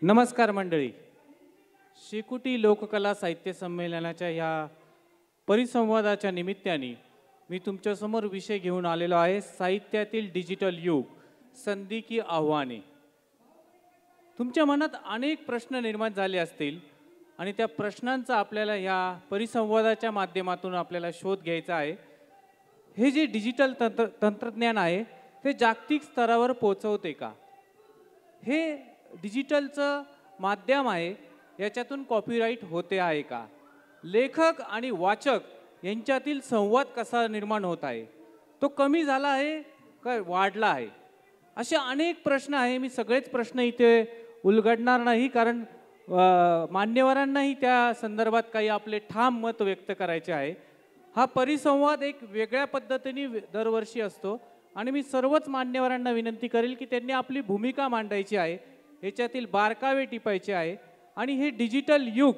नमस्कार मंडळी. शेकोटी लोककला साहित्य संमेलनाच्या या परिसंवादाच्या निमित्ताने मी तुमच्यासमोर विषय घेऊन आलेलो आहे, साहित्यातील डिजिटल युग, संधी की आव्हाने. तुमच्या मनात अनेक प्रश्न निर्माण झाले असतील आणि त्या प्रश्नांचा आपल्याला या परिसंवादाच्या माध्यमातून आपल्याला शोध घ्यायचा आहे. हे जे डिजिटल तंत्रज्ञान आहे ते जागतिक स्तरावर पोहोचवते का? हे डिजिटलचं माध्यम आहे, याच्यातून कॉपीराईट होते आहे का? लेखक आणि वाचक यांच्यातील संवाद कसा निर्माण होत आहे? तो कमी झाला आहे का वाढला आहे? असे अनेक प्रश्न आहे. मी सगळेच प्रश्न इथे उलगडणार नाही, कारण मान्यवरांनाही त्या संदर्भात काही आपले ठाम मत व्यक्त करायचे आहे. हा परिसंवाद एक वेगळ्या पद्धतीने दरवर्षी असतो आणि मी सर्वच मान्यवरांना विनंती करेल की त्यांनी आपली भूमिका मांडायची आहे, ह्याच्यातील बारकावे टिपायचे आहे. आणि हे डिजिटल युग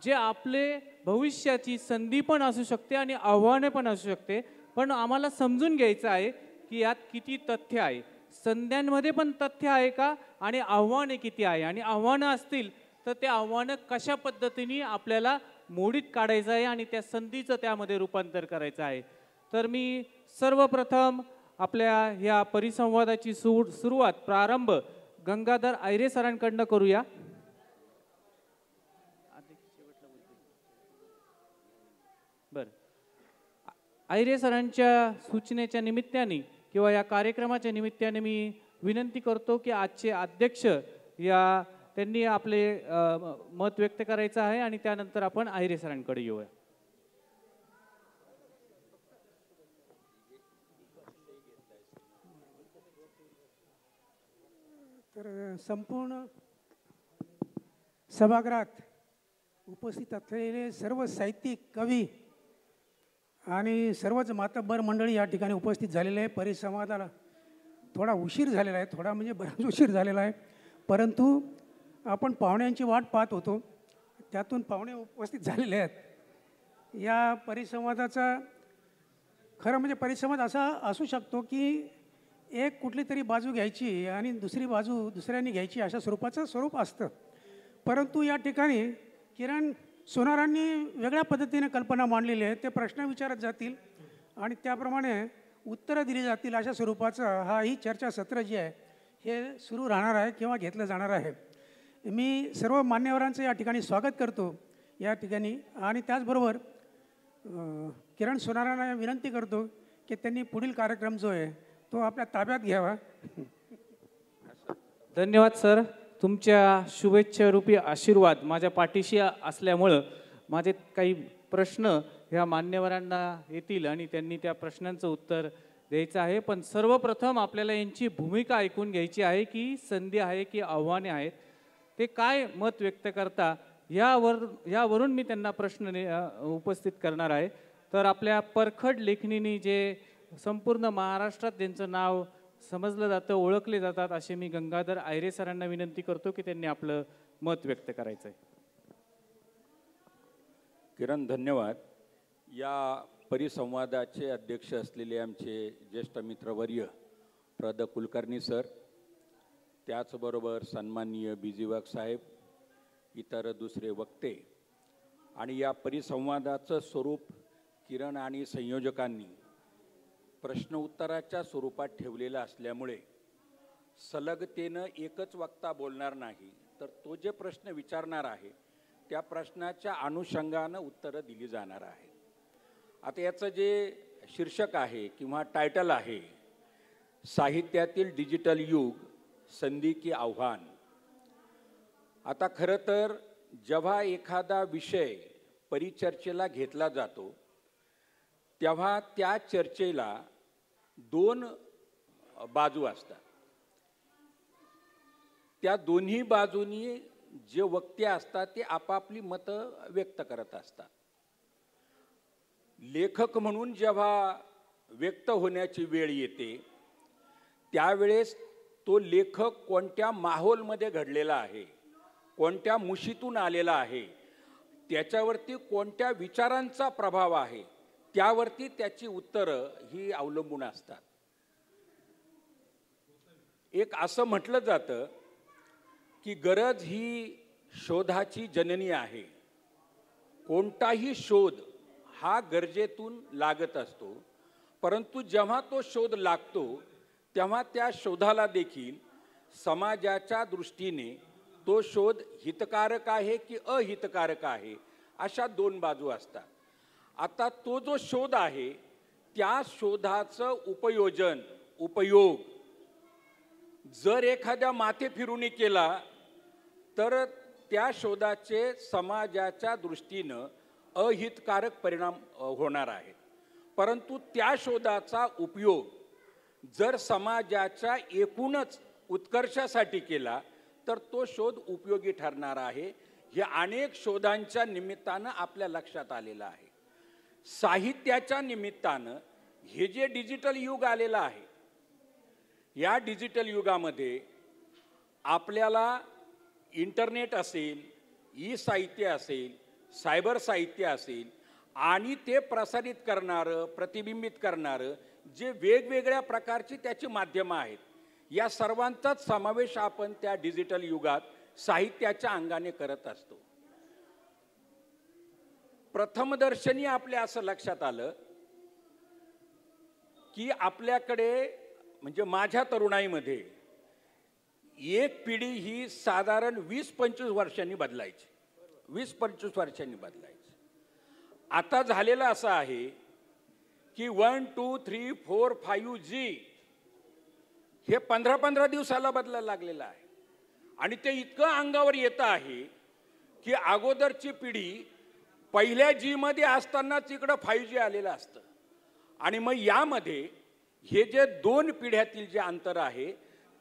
जे आपले भविष्याची संधी पण असू शकते आणि आव्हाने पण असू शकते, पण आम्हाला समजून घ्यायचं आहे की यात किती तथ्य आहे. संध्यांमध्ये पण तथ्य आहे का आणि आव्हाने किती आहे, आणि आव्हानं असतील तर ते आव्हानं कशा पद्धतीने आपल्याला मोडीत काढायचं आहे आणि त्या संधीचं त्यामध्ये रूपांतर करायचं आहे. तर मी सर्वप्रथम आपल्या ह्या परिसंवादाची सुरुवात प्रारंभ गंगाधर आयरे सरांकडनं करूया. बर, आयरे सरांच्या सूचनेच्या निमित्ताने किंवा या कार्यक्रमाच्या निमित्ताने मी विनंती करतो की आजचे अध्यक्ष त्यांनी आपले मत व्यक्त करायचं आहे आणि त्यानंतर आपण आयरे सरांकडे येऊया. तर संपूर्ण सभागृहात उपस्थित असलेले सर्व साहित्यिक, कवी आणि सर्वच मातब्बर मंडळी या ठिकाणी उपस्थित झालेले आहे. परिसंवादाला थोडा उशीर झालेला आहे, थोडा म्हणजे बराच उशीर झालेला आहे, परंतु आपण पाहुण्यांची वाट पाहत होतो, त्यातून पाहुणे उपस्थित झालेले आहेत. या परिसंवादाचा खरं म्हणजे परिसंवाद असा असू शकतो की एक कुठली तरी बाजू घ्यायची आणि दुसरी बाजू दुसऱ्यांनी घ्यायची, अशा स्वरूपाचं स्वरूप असतं. परंतु या ठिकाणी किरण सोनारांनी वेगळ्या पद्धतीने कल्पना मांडलेली आहे. ते प्रश्न विचारत जातील आणि त्याप्रमाणे उत्तरं दिली जातील, अशा स्वरूपाचं ही चर्चासत्र जे आहे हे सुरू राहणार आहे किंवा घेतलं जाणार आहे. मी सर्व मान्यवरांचं या ठिकाणी स्वागत करतो या ठिकाणी, आणि त्याचबरोबर किरण सोनारांना विनंती करतो की त्यांनी पुढील कार्यक्रम जो आहे तो आपल्या ताब्यात घ्यावा. धन्यवाद सर. तुमच्या शुभेच्छारूपी आशीर्वाद माझ्या पाठीशी असल्यामुळं माझे काही प्रश्न ह्या मान्यवरांना येतील आणि त्यांनी त्या प्रश्नांचं उत्तर द्यायचं आहे. पण सर्वप्रथम आपल्याला यांची भूमिका ऐकून घ्यायची आहे की संधी आहे की आव्हाने आहेत, ते काय मत व्यक्त करता यावरून मी त्यांना प्रश्न उपस्थित करणार आहे. तर आपल्या परखड लेखणीने जे संपूर्ण महाराष्ट्रात ज्यांचं नाव समजलं जातं, ओळखले जातात, असे मी गंगाधर आयरे सरांना विनंती करतो की त्यांनी आपलं मत व्यक्त करायचं आहे. किरण, धन्यवाद. या परिसंवादाचे अध्यक्ष असलेले आमचे ज्येष्ठ मित्रवर्य प्र. द. कुलकर्णी सर, त्याचबरोबर सन्माननीय बी.जी. वाघ साहेब, इतर दुसरे वक्ते, आणि या परिसंवादाचं स्वरूप किरण आणि संयोजकांनी प्रश्न उत्तराच्या स्वरूपात ठेवलेलं असल्यामुळे सलगतेनं एकच वक्ता बोलणार नाही, तर तो जे प्रश्न विचारणार आहे त्या प्रश्नाच्या अनुषंगानं उत्तरं दिली जाणार आहे. आता याचं जे शीर्षक आहे किंवा टायटल आहे, साहित्यातील डिजिटल युग, संधी की आव्हान. आता खरं तर जेव्हा एखादा विषय परिचर्चेला घेतला जातो तेव्हा त्या चर्चेला दोन बाजू असतात. त्या दोन्ही बाजूनी जे वक्ते असतात ते आपापली मतं व्यक्त करत असतात. लेखक म्हणून जेव्हा व्यक्त होण्याची वेळ येते त्यावेळेस तो लेखक कोणत्या माहोलमध्ये घडलेला आहे, कोणत्या मुशीतून आलेला आहे, त्याच्यावरती कोणत्या विचारांचा प्रभाव आहे, त्यावरती त्याची उत्तरं ही अवलंबून असतात. एक असं म्हटलं जातं की गरज ही शोधाची जननी आहे. कोणताही शोध हा गरजेतून लागत असतो, परंतु जेव्हा तो शोध लागतो तेव्हा त्या शोधाला देखील समाजाच्या दृष्टीने तो शोध हितकारक आहे की अहितकारक आहे अशा दोन बाजू असतात. आता तो जो शोध आहे त्या शोधाचं उपयोग जर एखाद्या माथे फिरूनी केला तर त्या शोधाचे समाजाच्या दृष्टीनं अहितकारक परिणाम होणार आहेत. परंतु त्या शोधाचा उपयोग जर समाजाच्या एकूणच उत्कर्षासाठी केला तर तो शोध उपयोगी ठरणार आहे. हे अनेक शोधांच्या निमित्तानं आपल्या लक्षात आलेलं आहे. साहित्याच्या निमित्तानं हे जे डिजिटल युग आलेलं आहे, या डिजिटल युगामध्ये आपल्याला इंटरनेट असेल, ई साहित्य असेल, सायबर साहित्य असेल आणि ते प्रसारित करणारं, प्रतिबिंबित करणारं जे वेगवेगळ्या प्रकारची त्याची माध्यमं आहेत, या सर्वांचाच समावेश आपण त्या डिजिटल युगात साहित्याच्या अंगाने करत असतो. प्रथमदर्शनी आपल्या असं लक्षात आलं की आपल्याकडे म्हणजे माझ्या तरुणाईमध्ये एक पिढी ही साधारण 20-25 वर्षांनी बदलायची. 20-25 वर्षांनी बदलायची. आता झालेलं असं आहे की 1, 2, 3, 4, 5G हे 15-15 दिवसाला बदलायला लागलेलं आहे. आणि ते इतकं अंगावर येतं आहे की अगोदरची पिढी पहिल्या G मध्ये असतानाच इकडं 5G आलेलं असतं. आणि मग यामध्ये हे जे दोन पिढ्यातील जे अंतर आहे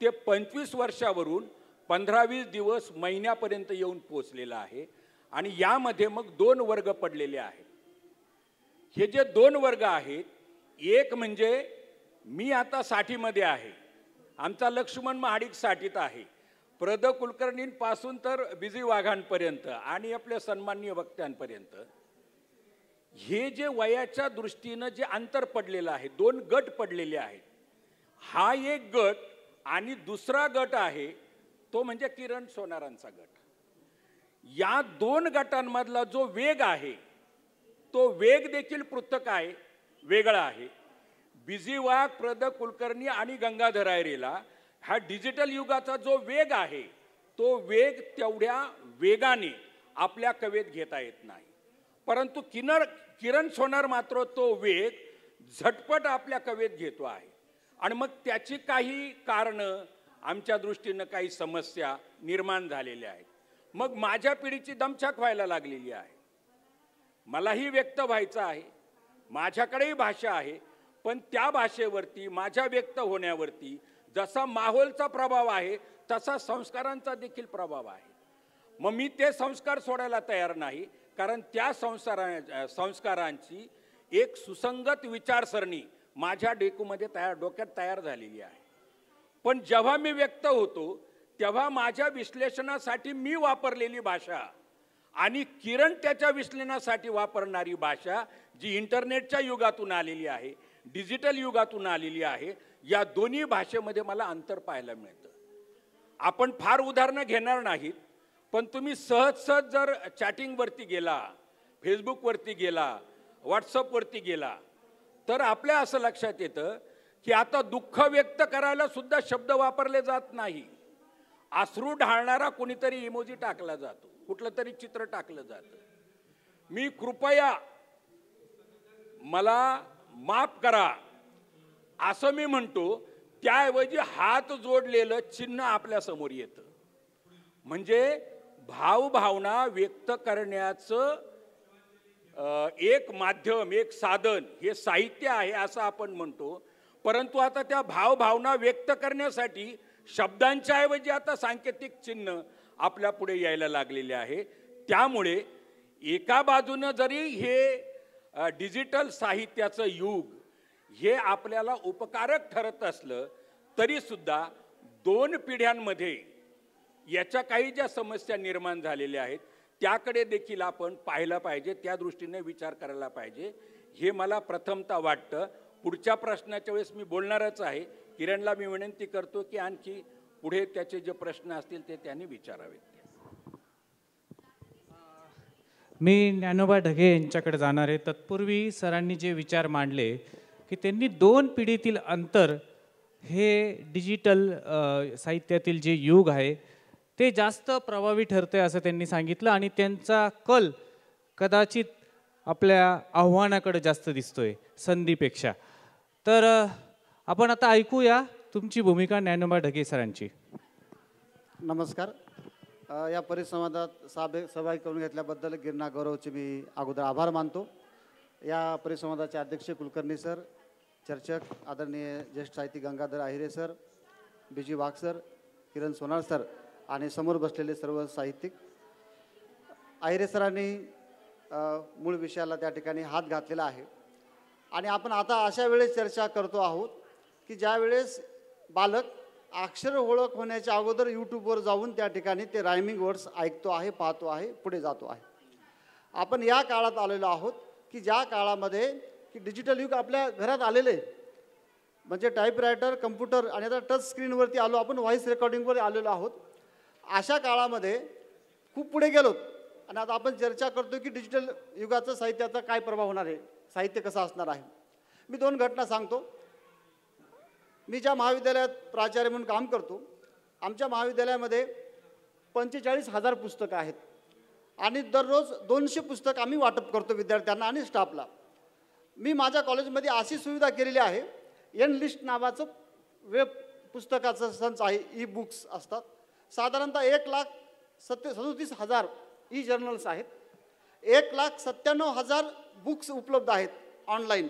ते 25 वर्षावरून 15-20 दिवस महिन्यापर्यंत येऊन पोचलेलं आहे. आणि यामध्ये मग 2 वर्ग पडलेले आहेत. हे जे 2 वर्ग आहेत, एक म्हणजे मी आता 60मध्ये आहे, आमचा लक्ष्मण महाडिक 60त आहे, प्र.द. कुलकर्णींपासून तर बिजी वाघांपर्यंत आणि आपल्या सन्माननीय वक्त्यांपर्यंत हे जे वयाच्या दृष्टीनं जे अंतर पडलेलं आहे, 2 गट पडलेले आहेत. हा एक गट आणि दुसरा गट आहे तो म्हणजे किरण सोनारांचा गट. या 2 गटांमधला जो वेग आहे तो वेग देखील पृथक आहे, वेगळा आहे. बिजी वाघ, प्र.द. कुलकर्णी आणि गंगाधर अय्यरेला हा डिजिटल युगाचा जो वेग आहे तो वेग तेवढ्या वेगाने आपल्या कवेत घेता येत नाही. परंतु किरण सोनार मात्र तो वेग झटपट आपल्या कवेत घेतो आहे. आणि मग त्याची काही कारणं, आमच्या दृष्टीनं काही समस्या निर्माण झालेल्या आहेत. मग माझ्या पिढीची दमछाक व्हायला लागलेली आहे. मलाही व्यक्त व्हायचं आहे, माझ्याकडेही भाषा आहे, पण त्या भाषेवरती माझ्या व्यक्त होण्यावरती जसा माहोलचा प्रभाव आहे तसा संस्कारांचा देखील प्रभाव आहे. मग मी ते संस्कार सोडायला तयार नाही, कारण त्या संस्कारांची एक सुसंगत विचारसरणी माझ्या डोक्यात तयार झालेली आहे. पण जेव्हा मी व्यक्त होतो तेव्हा माझ्या विश्लेषणासाठी मी वापरलेली भाषा आणि किरण त्याच्या विश्लेषणासाठी वापरणारी भाषा जी इंटरनेटच्या युगातून आलेली आहे, डिजिटल युगातून आलेली आहे, या दोन्ही भाषेमध्ये मला अंतर पाहायला मिळतं. आपण फार उदाहरणं घेणार नाहीत, पण तुम्ही सहज जर चॅटिंगवरती गेला, फेसबुकवरती गेला, व्हॉट्सअपवरती गेला तर आपल्या असं लक्षात येतं की आता दुःख व्यक्त करायला सुद्धा शब्द वापरले जात नाही. अश्रू ढाळणारा कोणीतरी इमोजी टाकला जातो, कुठलं तरी चित्र टाकलं जातं. मी कृपया मला माफ करा असं मी म्हणतो, त्याऐवजी हात जोडलेलं चिन्ह आपल्या समोर येतं. म्हणजे भावना व्यक्त करण्याचं एक माध्यम, एक साधन हे साहित्य आहे असं आपण म्हणतो. परंतु आता त्या भावना व्यक्त करण्यासाठी शब्दांच्या ऐवजी आता सांकेतिक चिन्ह आपल्या पुढे यायला लागलेले आहे. त्यामुळे एका बाजूनं जरी हे डिजिटल साहित्याचं युग हे आपल्याला उपकारक ठरत असलं तरी सुद्धा 2 पिढ्यांमध्ये याच्या काही ज्या समस्या निर्माण झालेल्या आहेत त्याकडे देखील आपण पाहिलं पाहिजे, त्या दृष्टीने विचार करायला पाहिजे, हे मला प्रथमतः वाटतं. पुढच्या प्रश्नाच्या वेळेस मी बोलणारच आहे. किरणला मी विनंती करतो की आणखी पुढे त्याचे जे प्रश्न असतील ते त्यांनी विचारावेत. मी ज्ञानोबा ढगे यांच्याकडे जाणार आहे. तत्पूर्वी सरांनी जे विचार मांडले की त्यांनी 2 पिढीतील अंतर हे डिजिटल साहित्यातील जे युग आहे ते जास्त प्रभावी ठरते असं त्यांनी सांगितलं आणि त्यांचा कल कदाचित आपल्या आव्हानाकडे जास्त दिसतोय संधीपेक्षा. तर आपण आता ऐकूया तुमची भूमिका ज्ञानोबा ढगे सरांची. नमस्कार. या परिसंवादात सहभागी करून घेतल्याबद्दल गिरणा गौरवचे मी अगोदर आभार मानतो. या परिसंवादाचे अध्यक्ष कुलकर्णी सर, चर्चक आदरणीय ज्येष्ठ साहित्यिक गंगाधर आहिरे सर, बीजी वाघ सर, किरण सोनार सर आणि समोर बसलेले सर्व साहित्यिक. आहिरे सरांनी मूळ विषयाला त्या ठिकाणी हात घातलेला आहे आणि आपण आता अशा वेळेस चर्चा करतो आहोत की ज्या वेळेस बालक अक्षर ओळख होण्याच्या अगोदर यूट्यूबवर जाऊन त्या ठिकाणी ते रायमिंग वर्ड्स ऐकतो आहे, पाहतो आहे, पुढे जातो आहे. आपण या काळात आलेलो आहोत की ज्या काळामध्ये की डिजिटल युग आपल्या घरात आलेले, म्हणजे टाईपरायटर, कम्प्युटर आणि आता टच स्क्रीनवरती आलो आपण, व्हॉईस रेकॉर्डिंगवर आलेलो आहोत. अशा काळामध्ये खूप पुढे गेलोत आणि आता आपण चर्चा करतो की डिजिटल युगाचं साहित्याचा काय प्रभाव होणार आहे, साहित्य कसं असणार आहे. मी 2 घटना सांगतो. मी ज्या महाविद्यालयात प्राचार्य म्हणून काम करतो, आमच्या महाविद्यालयामध्ये 45,000 पुस्तकं आहेत आणि दररोज 200 पुस्तक आम्ही वाटप करतो विद्यार्थ्यांना आणि स्टाफला. मी माझ्या कॉलेजमध्ये अशी सुविधा केलेली आहे, लिस्ट नावाचं वेब पुस्तकाचं संच आहे, ई बुक्स असतात. साधारणतः 1,37,000 ई जर्नल्स आहेत, 1,97,000 बुक्स उपलब्ध आहेत ऑनलाईन.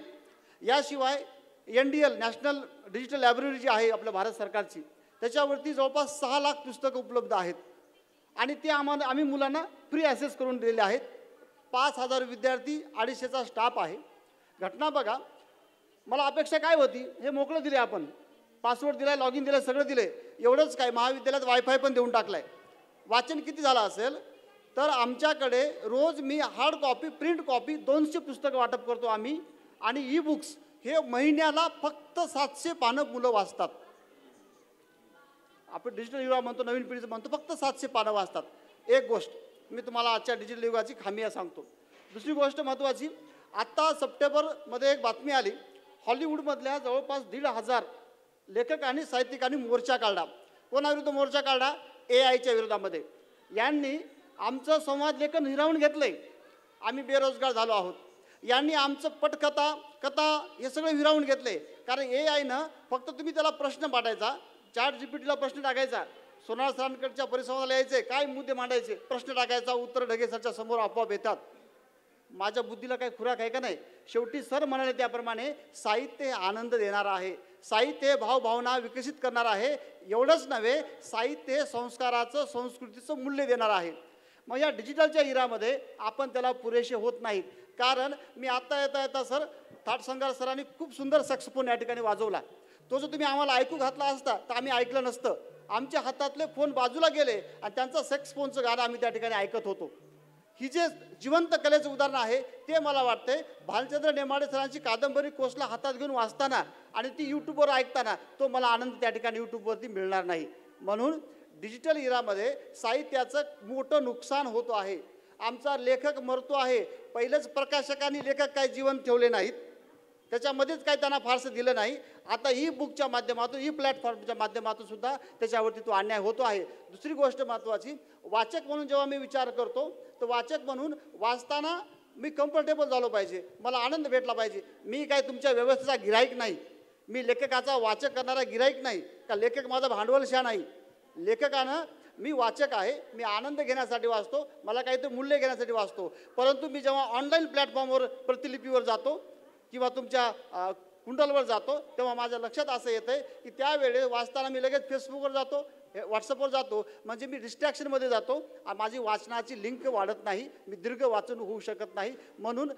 याशिवाय NDL नॅशनल डिजिटल लायब्ररी जी आहे आपल्या भारत सरकारची, त्याच्यावरती जवळपास 6 लाख पुस्तकं उपलब्ध आहेत आणि ते आम्ही मुलांना फ्री ॲक्सेस करून दिलेले आहेत. 5,000 विद्यार्थी, 250चा स्टाफ आहे. घटना बघा, मला अपेक्षा काय होती, हे मोकळं दिले आपण, पासवर्ड दिला, लॉग इन दिलं, सगळं दिले, एवढंच काय, महाविद्यालयात वायफाय पण देऊन टाकला आहे. वाचन किती झालं असेल तर आमच्याकडे रोज मी हार्ड कॉपी, प्रिंट कॉपी 200 पुस्तकं वाटप करतो आम्ही आणि ई बुक्स हे महिन्याला फक्त 700 पानं मुलं वाचतात. आपण डिजिटल युगा म्हणतो, नवीन पिढीचं म्हणतो, फक्त 700 पानं वाचतात. एक गोष्ट मी तुम्हाला आजच्या डिजिटल युगाची खामी सांगतो. दुसरी गोष्ट महत्त्वाची, आत्ता सप्टेंबरमध्ये एक बातमी आली, हॉलिवूडमधल्या जवळपास 1,500 लेखक आणि साहित्यिकांनी मोर्चा काढला. कोणाविरुद्ध मोर्चा काढला? AI च्या विरोधामध्ये. यांनी आमचं संवाद लेखन हिरावून घेतलं आहे, आम्ही बेरोजगार झालो आहोत. यांनी आमचं पटकथा, कथा हे सगळं हिरावून घेतलं आहे. कारण AIनं फक्त तुम्ही त्याला प्रश्न पाठायचा, ChatGPTला प्रश्न टाकायचा, सोनार सरांकडच्या परिसंवादाला यायचे, काय मुद्दे मांडायचे, प्रश्न टाकायचा, उत्तर ढगे सरच्या समोर आपोआप येतात. माझ्या बुद्धीला काही खुराक आहे का नाही? शेवटी सर म्हणाले त्याप्रमाणे साहित्य हे आनंद देणार आहे, साहित्य हे भावभावना विकसित करणार आहे. एवढंच नव्हे, साहित्य हे संस्काराचं, संस्कृतीचं मूल्य देणार आहे. मग या डिजिटलच्या इरामध्ये आपण त्याला पुरेसे होत नाहीत. कारण मी आत्ता येता सर थाटसंगार सरांनी खूप सुंदर सॅक्सोफोन या ठिकाणी वाजवला. तो जर तुम्ही आम्हाला ऐकू घातला असता तर आम्ही ऐकलं नसतं. आमच्या हातातले फोन बाजूला गेले आणि त्यांचं सॅक्सोफोनचं गाणं आम्ही त्या ठिकाणी ऐकत होतो. ही जे जिवंत कलेचं उदाहरण आहे ते मला वाटते भालचंद्र नेमाडे सरांची कादंबरी कोसला हातात घेऊन वाचताना आणि ती यूट्यूबवर ऐकताना तो मला आनंद त्या ठिकाणी यूट्यूबवरती मिळणार नाही. म्हणून डिजिटल इरामध्ये साहित्याचं मोठं नुकसान होतो आहे. आमचा लेखक मरतो आहे. पहिलेच प्रकाशकांनी लेखक काय जीवन ठेवले नाहीत, त्याच्यामध्येच काय त्यांना फारसं दिलं नाही. आता ई बुकच्या माध्यमातून, ई प्लॅटफॉर्मच्या माध्यमातून सुद्धा त्याच्यावरती तो अन्याय होतो आहे. दुसरी गोष्ट महत्त्वाची, वाचक म्हणून जेव्हा मी विचार करतो तर वाचक म्हणून वाचताना मी कम्फर्टेबल झालो पाहिजे, मला आनंद भेटला पाहिजे. मी काय तुमच्या व्यवस्थेचा गिराईक नाही, मी लेखकाचा वाचक करणारा गिराईक नाही, का लेखक माझा भांडवलशा नाही. लेखकानं मी वाचक आहे, मी आनंद घेण्यासाठी वाचतो, मला काहीतरी मूल्य घेण्यासाठी वाचतो. परंतु मी जेव्हा ऑनलाईन प्लॅटफॉर्मवर प्रतिलिपीवर जातो किंवा तुमच्या कुंडलवर जातो तेव्हा माझ्या लक्षात असं येतं आहे की त्यावेळेस वाचताना मी लगेच फेसबुकवर जातो, व्हॉट्सअपवर जातो, म्हणजे मी डिस्ट्रॅक्शनमध्ये जातो, माझी वाचनाची लिंक वाढत नाही, मी दीर्घ वाचन होऊ शकत नाही. म्हणून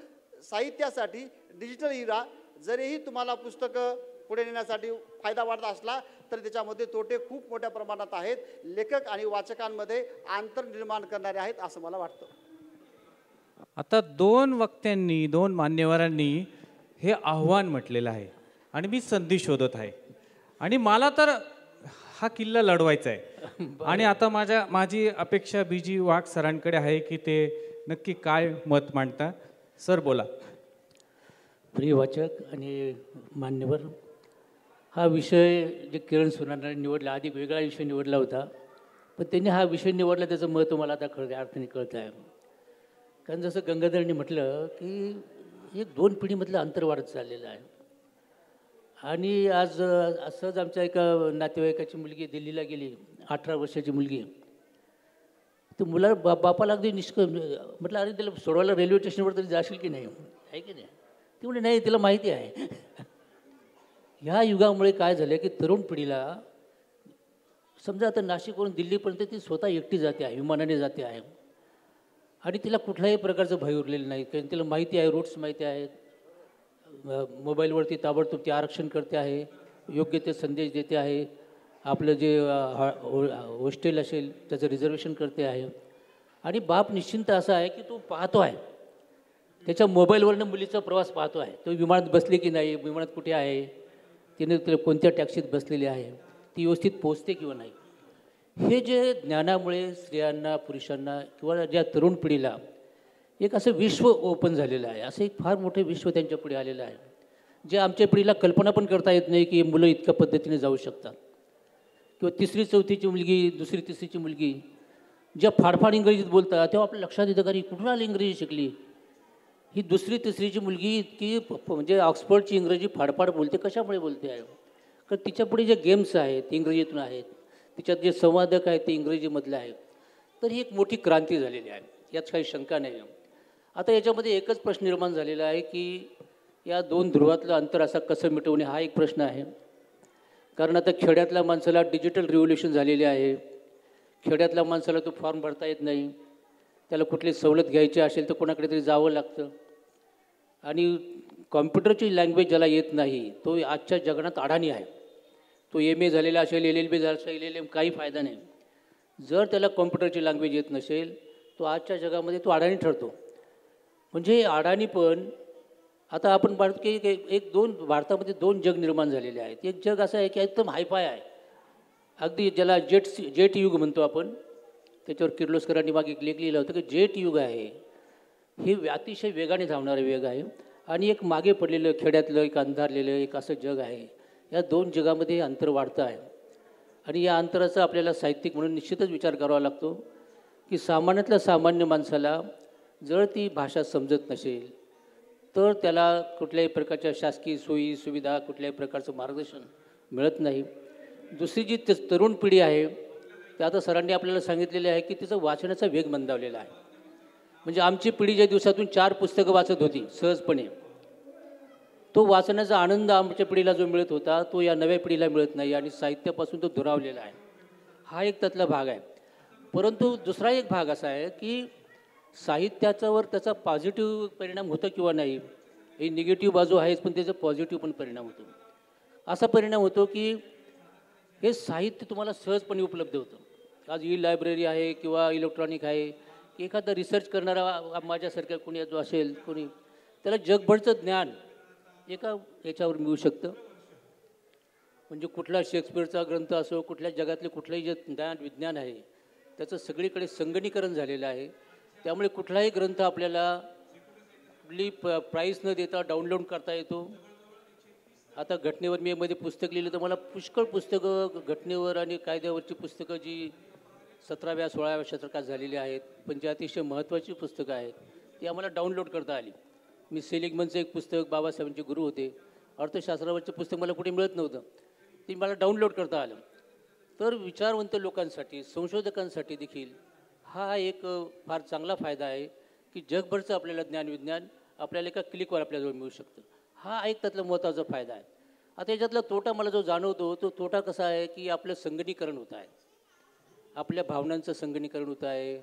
साहित्यासाठी डिजिटल इरा जरीही तुम्हाला पुस्तकं पुढे नेण्यासाठी फायदा वाटत असला तर त्याच्यामध्ये तोटे खूप मोठ्या प्रमाणात आहेत. लेखक आणि वाचकांमध्ये अंतर निर्माण करणारे आहेत असं मला वाटतं. आता 2 वक्त्यांनी, 2 मान्यवरांनी हे आव्हान म्हटलेलं आहे आणि मी संधी शोधत आहे आणि मला तर हा किल्ला लढवायचा आहे. आणि आता माझी अपेक्षा BG वाघ सरांकडे आहे की ते नक्की काय मत मांडता. सर बोला. प्रिय वाचक आणि मान्यवर, हा विषय जे किरण सुनाने निवडला, आधी वेगळा विषय निवडला होता, पण त्यांनी हा विषय निवडला त्याचं महत्त्व मला आता अर्थाने कळतं आहे. कारण जसं गंगाधरने म्हटलं की एक 2 पिढीमधलं अंतर वाढत चाललेलं आहे. आणि आज असंच आमच्या एका नातेवाईकाची मुलगी दिल्लीला गेली, 18 वर्षाची मुलगी. तर बापाला अगदी म्हटलं अरे त्याला सोडवायला रेल्वे स्टेशनवर तरी जाशील की नाही, आहे की नाही. ती म्हणजे नाही, तिला माहिती आहे. ह्या युगामुळे काय झालं की तरुण पिढीला समजा आता नाशिकवरून दिल्लीपर्यंत ती स्वतः एकटी जाते आहे, विमानाने जाते आहे. आणि तिला कुठल्याही प्रकारचं भय उरलेलं नाही, कारण तिला माहिती आहे, रूट्स माहिती आहेत. मोबाईलवरती ताबडतोब ती आरक्षण करते आहे, योग्य ते संदेश देते आहे. आपलं जे हॉस्टेल असेल त्याचं रिझर्वेशन करते आहे. आणि बाप निश्चिंत असा आहे की तो पाहतो आहे, त्याच्या मोबाईलवरनं मुलीचा प्रवास पाहतो आहे. तो विमानात बसले की नाही, विमानात कुठे आहे, तिने कोणत्या टॅक्सीत बसलेली आहे, ती व्यवस्थित पोचते किंवा नाही. हे जे ज्ञानामुळे स्त्रियांना, पुरुषांना किंवा ज्या तरुण पिढीला एक असं विश्व ओपन झालेलं आहे, असं एक फार मोठं विश्व त्यांच्या पुढे आलेलं आहे, जे आमच्या पिढीला कल्पना पण करता येत नाही की मुलं इतक्या पद्धतीने जाऊ शकतात. किंवा 3री 4थीची मुलगी, 2री 3रीची मुलगी ज्या फाडफाड इंग्रजीत बोलतात तेव्हा आपल्या लक्षात येतं का ही कुठून आली इंग्रजी शिकली. ही 2री 3रीची मुलगी इतकी म्हणजे ऑक्सफर्डची इंग्रजी फाडफाड बोलते, कशामुळे बोलते आहे. कारण तिच्या पुढे जे गेम्स आहेत इंग्रजीतून आहेत, तिच्यात जे संवादक आहेत ते इंग्रजीमधले आहेत. तर ही एक मोठी क्रांती झालेली आहे, यात काही शंका नाही. आता याच्यामध्ये एकच प्रश्न निर्माण झालेला आहे की या 2 ध्रुवातलं अंतर असं कसं मिटवणे, हा एक प्रश्न आहे. कारण आता खेड्यातल्या माणसाला डिजिटल रिव्होल्युशन झालेली आहे. खेड्यातल्या माणसाला तो फॉर्म भरता येत नाही, त्याला कुठली सवलत घ्यायची असेल तर कोणाकडे तरी जावं लागतं. आणि कॉम्प्युटरची लँग्वेज ज्याला येत नाही तो आजच्या जगण्यात अडाणी आहे. तो MA झालेला असेल, LLB झाला असेल, LLM, काही फायदा नाही. जर त्याला कॉम्प्युटरची लँग्वेज येत नसेल तो आजच्या जगामध्ये तो अडाणी ठरतो. म्हणजे अडाणी पण आता आपण पाहतो की भारतामध्ये 2 जग निर्माण झालेले आहेत. एक जग असं आहे की एकदम हायफाय आहे, अगदी ज्याला जेट युग म्हणतो आपण. त्याच्यावर किर्लोस्करांनी मागे लेख लिहिलं होतं की जेट युग आहे हे अतिशय वेगाने धावणारं वेग आहे. आणि एक मागे पडलेलं खेड्यातलं एक अंधारलेलं एक असं जग आहे. या 2 जगामध्ये अंतर वाढतं आहे. आणि या अंतराचा आपल्याला साहित्यिक म्हणून निश्चितच विचार करावा लागतो की सामान्यातल्या सामान्य माणसाला जर ती भाषा समजत नसेल तर त्याला कुठल्याही प्रकारच्या शासकीय सोयी सुविधा, कुठल्याही प्रकारचं मार्गदर्शन मिळत नाही. दुसरी जी तरुण पिढी आहे ते आता सरांनी आपल्याला सांगितलेले आहे की तिचं वाचनाचा वेग मंदावलेला आहे. म्हणजे आमची पिढी ज्या दिवसातून 4 पुस्तकं वाचत होती सहजपणे, तो वाचण्याचा आनंद आमच्या पिढीला जो मिळत होता तो या नव्या पिढीला मिळत नाही. आणि साहित्यापासून तो दुरावलेला आहे. हा एक त्यातला भाग आहे. परंतु दुसरा एक भाग असा आहे की साहित्याच्यावर त्याचा पॉझिटिव्ह परिणाम होतो किंवा नाही, ही निगेटिव्ह बाजू आहेच, पण त्याचा पॉझिटिव्ह पण परिणाम होतो. असा परिणाम होतो की हे साहित्य तुम्हाला सहजपणे उपलब्ध होतं. आज लायब्ररी आहे किंवा इलेक्ट्रॉनिक आहे, एखादा रिसर्च करणारा माझ्यासारखा कोणी जो असेल कोणी, त्याला जगभरचं ज्ञान एका याच्यावर मिळू शकतं. म्हणजे कुठला शेक्सपिअरचा ग्रंथ असो, कुठल्या जगातले कुठलंही जे विज्ञान आहे त्याचं सगळीकडे संगणीकरण झालेलं आहे. त्यामुळे कुठलाही ग्रंथ आपल्याला कुठली प्राईस न देता डाउनलोड करता येतो. आता घटनेवर मी मध्ये पुस्तक लिहिलं तर मला पुष्कळ पुस्तकं घटनेवर आणि कायद्यावरची पुस्तकं जी 17व्या 16व्या शतकात झालेली आहेत, पण जी अतिशय महत्त्वाची पुस्तकं आहेत ती आम्हाला डाउनलोड करता आली. मी सेलिगमनचं एक पुस्तक, बाबासाहेबांचे गुरु होते, अर्थशास्त्रावरचं पुस्तक मला कुठे मिळत नव्हतं, ते मला डाउनलोड करता आलं. तर विचारवंत लोकांसाठी, संशोधकांसाठी देखील हा एक फार चांगला फायदा आहे की जगभरचं आपल्याला ज्ञानविज्ञान आपल्याला एका क्लिकवर आपल्याजवळ मिळू शकतं. हा एक त्यातला महत्त्वाचा फायदा आहे. आता याच्यातला तोटा मला जो जाणवतो तो तोटा कसा आहे की आपलं संगणीकरण होत आहे, आपल्या भावनांचं संगणीकरण होत आहे.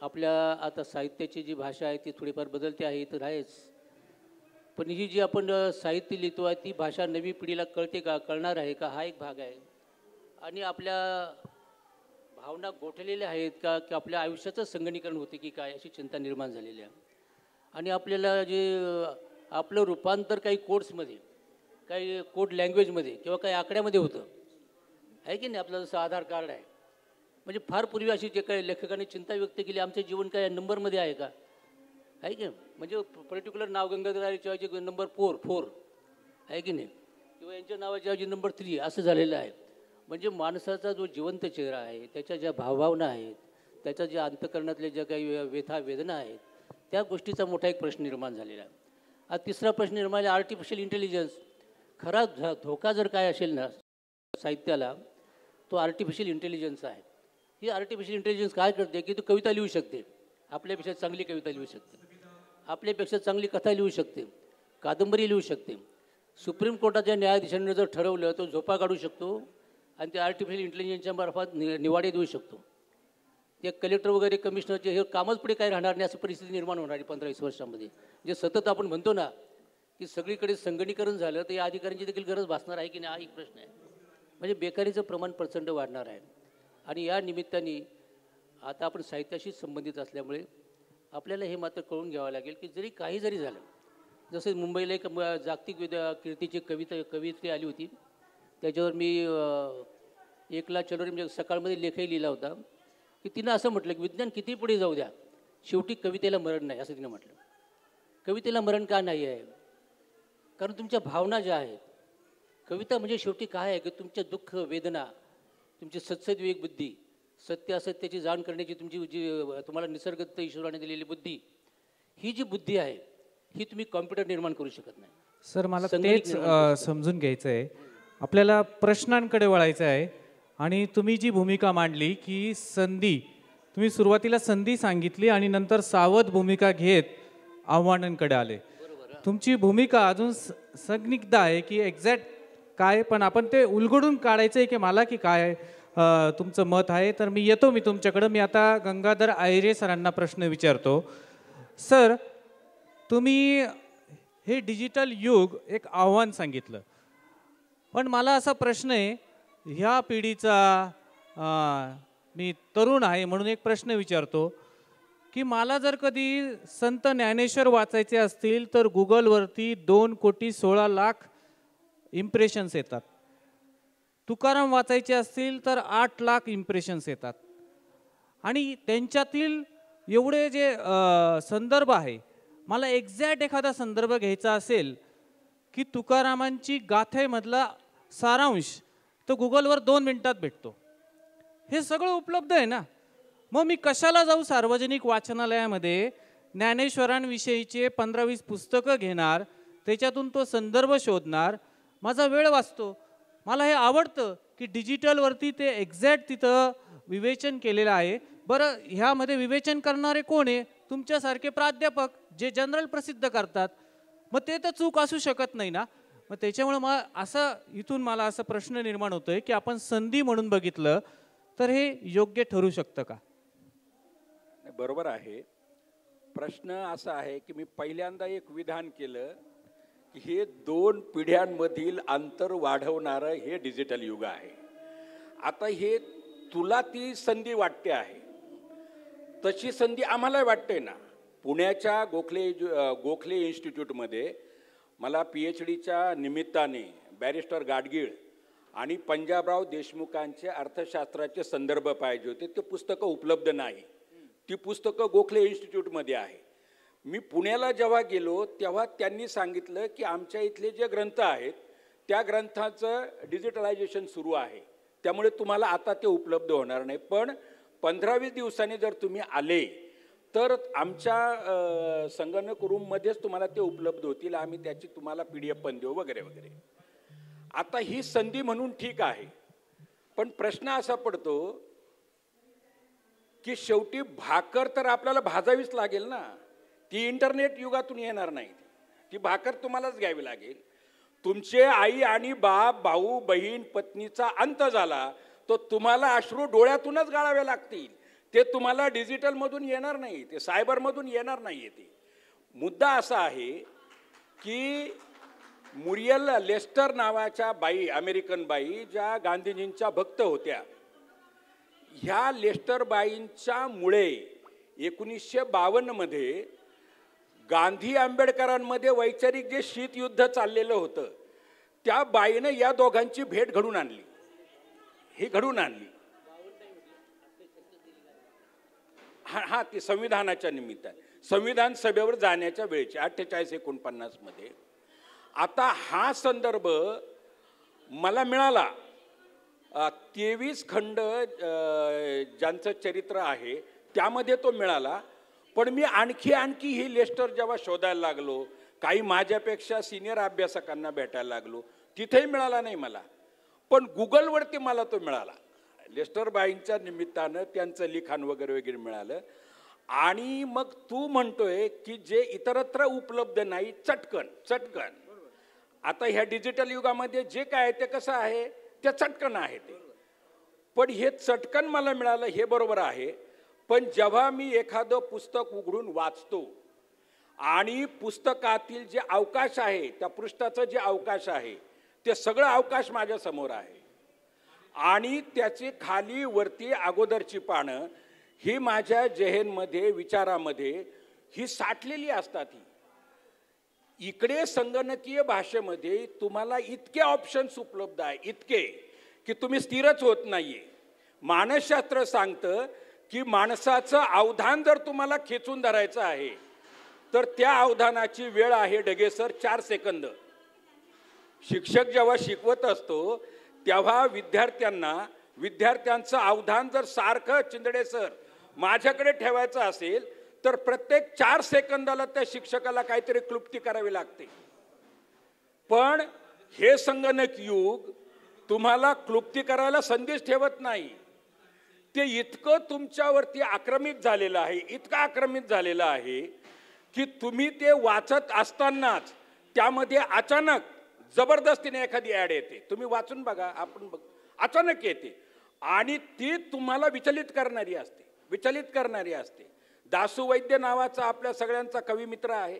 आपल्या आता साहित्याची जी भाषा आहे ती थोडीफार बदलते आहे तर आहेच, पण ही जी आपण साहित्य लिहितो आहे ती भाषा नवी पिढीला कळते का, कळणार आहे का, हा एक भाग आहे. आणि आपल्या भावना गोठलेल्या आहेत का, की आपल्या आयुष्याचं संगणीकरण होते की काय, अशी चिंता निर्माण झालेली आहे. आणि आपल्याला जे आपलं रूपांतर काही कोड्समध्ये, काही कोड लँग्वेजमध्ये किंवा काही आकड्यामध्ये होतं, आहे की नाही. आपलं जसं आधार कार्ड आहे, म्हणजे फार पूर्वी अशी जे काही लेखकांनी चिंता व्यक्त केली, आमचं जीवन काय नंबरमध्ये आहे का, आहे की नाही. म्हणजे पर्टिक्युलर नाव गंगाधराच्या ऐवजी नंबर 4 आहे की नाही, किंवा यांच्या नावाच्या ऐवजी नंबर 3 असं झालेलं आहे. म्हणजे माणसाचा जो जिवंत चेहरा आहे, त्याच्या ज्या भावभावना आहेत, त्याच्या ज्या अंतकरणातल्या ज्या काही व्यथा वेदना आहेत, त्या गोष्टीचा मोठा एक प्रश्न निर्माण झालेला आहे. आता तिसरा प्रश्न निर्माण आहे आर्टिफिशियल इंटेलिजन्स. खरा धोका जर काय असेल ना साहित्याला, तो आर्टिफिशियल इंटेलिजन्स आहे. ही आर्टिफिशियल इंटेलिजन्स काय करते की तो कविता लिहू शकते, आपल्यापेक्षा चांगली कविता लिहू शकते, आपल्यापेक्षा चांगली कथा लिहू शकते, कादंबरी लिहू शकते. सुप्रीम कोर्टाच्या न्यायाधीशांनी जर ठरवलं तो झोपा काढू शकतो आणि ते आर्टिफिशियल इंटेलिजन्सच्या मार्फत निवाडे देऊ शकतो. ते कलेक्टर वगैरे कमिशनरचे हे कामच पुढे काय राहणार नाही अशी परिस्थिती निर्माण होणार आहे 15-20 वर्षामध्ये. जे सतत आपण म्हणतो ना की सगळीकडे संगणीकरण झालं तर या अधिकाऱ्यांची देखील गरज भासणार आहे की नाही, हा एक प्रश्न आहे. म्हणजे बेकारीचं प्रमाण प्रचंड वाढणार आहे. आणि या निमित्ताने आता आपण साहित्याशी संबंधित असल्यामुळे आपल्याला हे मात्र कळून घ्यावं लागेल की जरी काही जरी झालं, जसं मुंबईला एक जागतिक कीर्तीची कवित्री आली होती, त्याच्यावर मी एकला चलोरी म्हणजे सकाळमध्ये लेखही लिहिला होता की तिनं असं म्हटलं की विज्ञान किती पुढे जाऊ द्या, शेवटी कवितेला मरण नाही, असं तिनं म्हटलं. कवितेला मरण का नाही आहे, कारण तुमच्या भावना ज्या आहेत, कविता म्हणजे शेवटी काय आहे की तुमच्या दुःख वेदना, तुमची सत्सद्विवेक बुद्धी, सत्य असत्याची जाण करण्याची तुमची जी तुम्हाला निसर्गदत्त ईश्वराने दिलेली बुद्धी, ही जी बुद्धी आहे ही तुम्ही कॉम्प्युटर निर्माण करू शकत नाही. सर मला तेच समजून घ्यायचं आहे, आपल्याला प्रश्नांकडे वळायचं आहे. आणि तुम्ही जी भूमिका मांडली की संधी, तुम्ही सुरुवातीला संधी सांगितली आणि नंतर सावध भूमिका घेत आव्हानांकडे आले. तुमची भूमिका अजून संदिग्ध आहे की एक्झॅक्ट काय, पण आपण ते उलगडून काढायचं आहे की मला की काय तुमचं मत आहे. तर मी तुमच्याकडं. मी आता गंगाधर आहिरे सरांना प्रश्न विचारतो. सर, तुम्ही हे डिजिटल युग एक आव्हान सांगितलं, पण मला असा प्रश्न आहे, ह्या पिढीचा मी तरुण आहे म्हणून एक प्रश्न विचारतो की मला जर कधी संत ज्ञानेश्वर वाचायचे असतील तर गुगलवरती 2,16,00,000 इम्प्रेशन्स येतात. तुकाराम वाचायचे असतील तर 8,00,000 इम्प्रेशन्स येतात. आणि त्यांच्यातील एवढे जे संदर्भ आहे, मला एक्झॅक्ट एखादा संदर्भ घ्यायचा असेल की तुकारामांची गाथेमधला सारांश तो गुगलवर 2 मिनिटात भेटतो. हे सगळं उपलब्ध आहे ना, मग मी कशाला जाऊ सार्वजनिक वाचनालयामध्ये ज्ञानेश्वरांविषयीचे 15-20 पुस्तकं घेणार, त्याच्यातून तो संदर्भ शोधणार, माझा वेळ वाचतो. मला हे आवडतं की डिजिटलवरती ते एक्झॅक्ट तिथं विवेचन केलेलं आहे. बरं, ह्यामध्ये विवेचन करणारे कोण आहे? तुमच्यासारखे प्राध्यापक जे जनरल प्रसिद्ध करतात. मग ते तर चूक असू शकत नाही ना. मग त्याच्यामुळे इथून मला असा प्रश्न निर्माण होतोय की आपण संधी म्हणून बघितलं तर हे योग्य ठरू शकतं का? बरोबर आहे. प्रश्न असा आहे की मी पहिल्यांदा एक विधान केलं की हे 2 पिढ्यांमधील अंतर वाढवणारं हे डिजिटल युग आहे. आता हे तुला ती संधी वाटते आहे, तशी संधी आम्हाला वाटते ना. पुण्याच्या गोखले इन्स्टिट्यूटमध्ये मला PhDच्या निमित्ताने बॅरिस्टर गाडगीळ आणि पंजाबराव देशमुखांचे अर्थशास्त्राचे संदर्भ पाहिजे होते. ते पुस्तकं उपलब्ध नाही. ती पुस्तकं गोखले इन्स्टिट्यूटमध्ये आहे. मी पुण्याला जेव्हा गेलो तेव्हा त्यांनी सांगितलं की आमच्या इथले जे ग्रंथ आहेत त्या ग्रंथाचं डिजिटलायझेशन सुरू आहे, त्यामुळे तुम्हाला आता ते उपलब्ध होणार नाही. पण 15-20 दिवसांनी जर तुम्ही आले तर आमच्या संगणक रूममध्येच तुम्हाला ते उपलब्ध होतील. आम्ही त्याची तुम्हाला PDF पण देऊ वगैरे वगैरे. आता ही संधी म्हणून ठीक आहे, पण प्रश्न असा पडतो की शेवटी भाकर तर आपल्याला भाजावीच लागेल ना. ती इंटरनेट युगातून येणार नाही. ती भाकर तुम्हालाच घ्यावी लागेल. तुमचे आई आणि बाप, भाऊ, बहीण, पत्नीचा अंत झाला तो तुम्हाला अश्रू डोळ्यातूनच गाळावे लागतील. ते तुम्हाला डिजिटलमधून येणार नाही, ते सायबरमधून येणार नाही. ते मुद्दा असा आहे की मुरियल लेस्टर नावाच्या बाई, अमेरिकन बाई, ज्या गांधीजींच्या भक्त होत्या, ह्या लेस्टर बाईंच्या मुळे 1952 मध्ये गांधी आंबेडकरांमध्ये वैचारिक जे शीतयुद्ध चाललेलं होतं त्या बाईनं या दोघांची भेट घडून आणली. हे घडून आणली. हा ती संविधानाच्या निमित्ताने संविधान सभेवर जाण्याच्या वेळेची 48-49 मध्ये. आता हा संदर्भ मला मिळाला. 23 खंड ज्यांचं चरित्र आहे त्यामध्ये तो मिळाला. पण मी आणखी ही लेस्टर जेव्हा शोधायला लागलो, काही माझ्यापेक्षा सिनियर अभ्यासकांना भेटायला लागलो, तिथेही मिळाला नाही मला. पण गुगलवरती मला तो मिळाला. लेस्टर बाईंच्या निमित्तानं त्यांचं लिखाण वगैरे मिळालं. आणि मग तू म्हणतोय की जे इतरत्र उपलब्ध नाही, चटकन आता ह्या डिजिटल युगामध्ये जे काय आहे ते कसं आहे, ते चटकन आहे ते. पण हे चटकन मला मिळालं हे बरोबर आहे. पण जेव्हा मी एखादं पुस्तक उघडून वाचतो आणि पुस्तकातील जे अवकाश आहे, त्या पृष्ठाचं जे अवकाश आहे ते सगळं अवकाश माझ्या समोर आहे. आणि त्याची खाली वरती अगोदरची पानं ही माझ्या जेहेनमध्ये, विचारामध्ये ही साठलेली असतात. ही इकडे संगणकीय भाषेमध्ये तुम्हाला इतके ऑप्शन्स उपलब्ध आहे, इतके की तुम्ही स्थिरच होत नाहीये. मानसशास्त्र सांगतं की माणसाचं अवधान जर तुम्हाला खेचून धरायचं आहे तर त्या अवधानाची वेळ आहे डगेसर 4 सेकंद. शिक्षक जेव्हा शिकवत असतो तेव्हा विद्यार्थ्यांचं अवधान जर सारखं चिंदडे सर माझ्याकडे ठेवायचं असेल तर प्रत्येक 4 सेकंदाला त्या शिक्षकाला काहीतरी क्लुप्ती करावी लागते. पण हे संगणक युग तुम्हाला क्लुप्ती करायला संदेश ठेवत नाही. ते इतकं तुमच्यावरती आक्रमित झालेलं आहे, इतकं आक्रमित झालेलं आहे की तुम्ही ते वाचत असतानाच त्यामध्ये अचानक जबरदस्तीने एखादी ॲड येते. तुम्ही वाचून बघा, आपण अचानक येते आणि ती तुम्हाला विचलित करणारी असते. दासू वैद्य नावाचा आपल्या सगळ्यांचा कविमित्र आहे.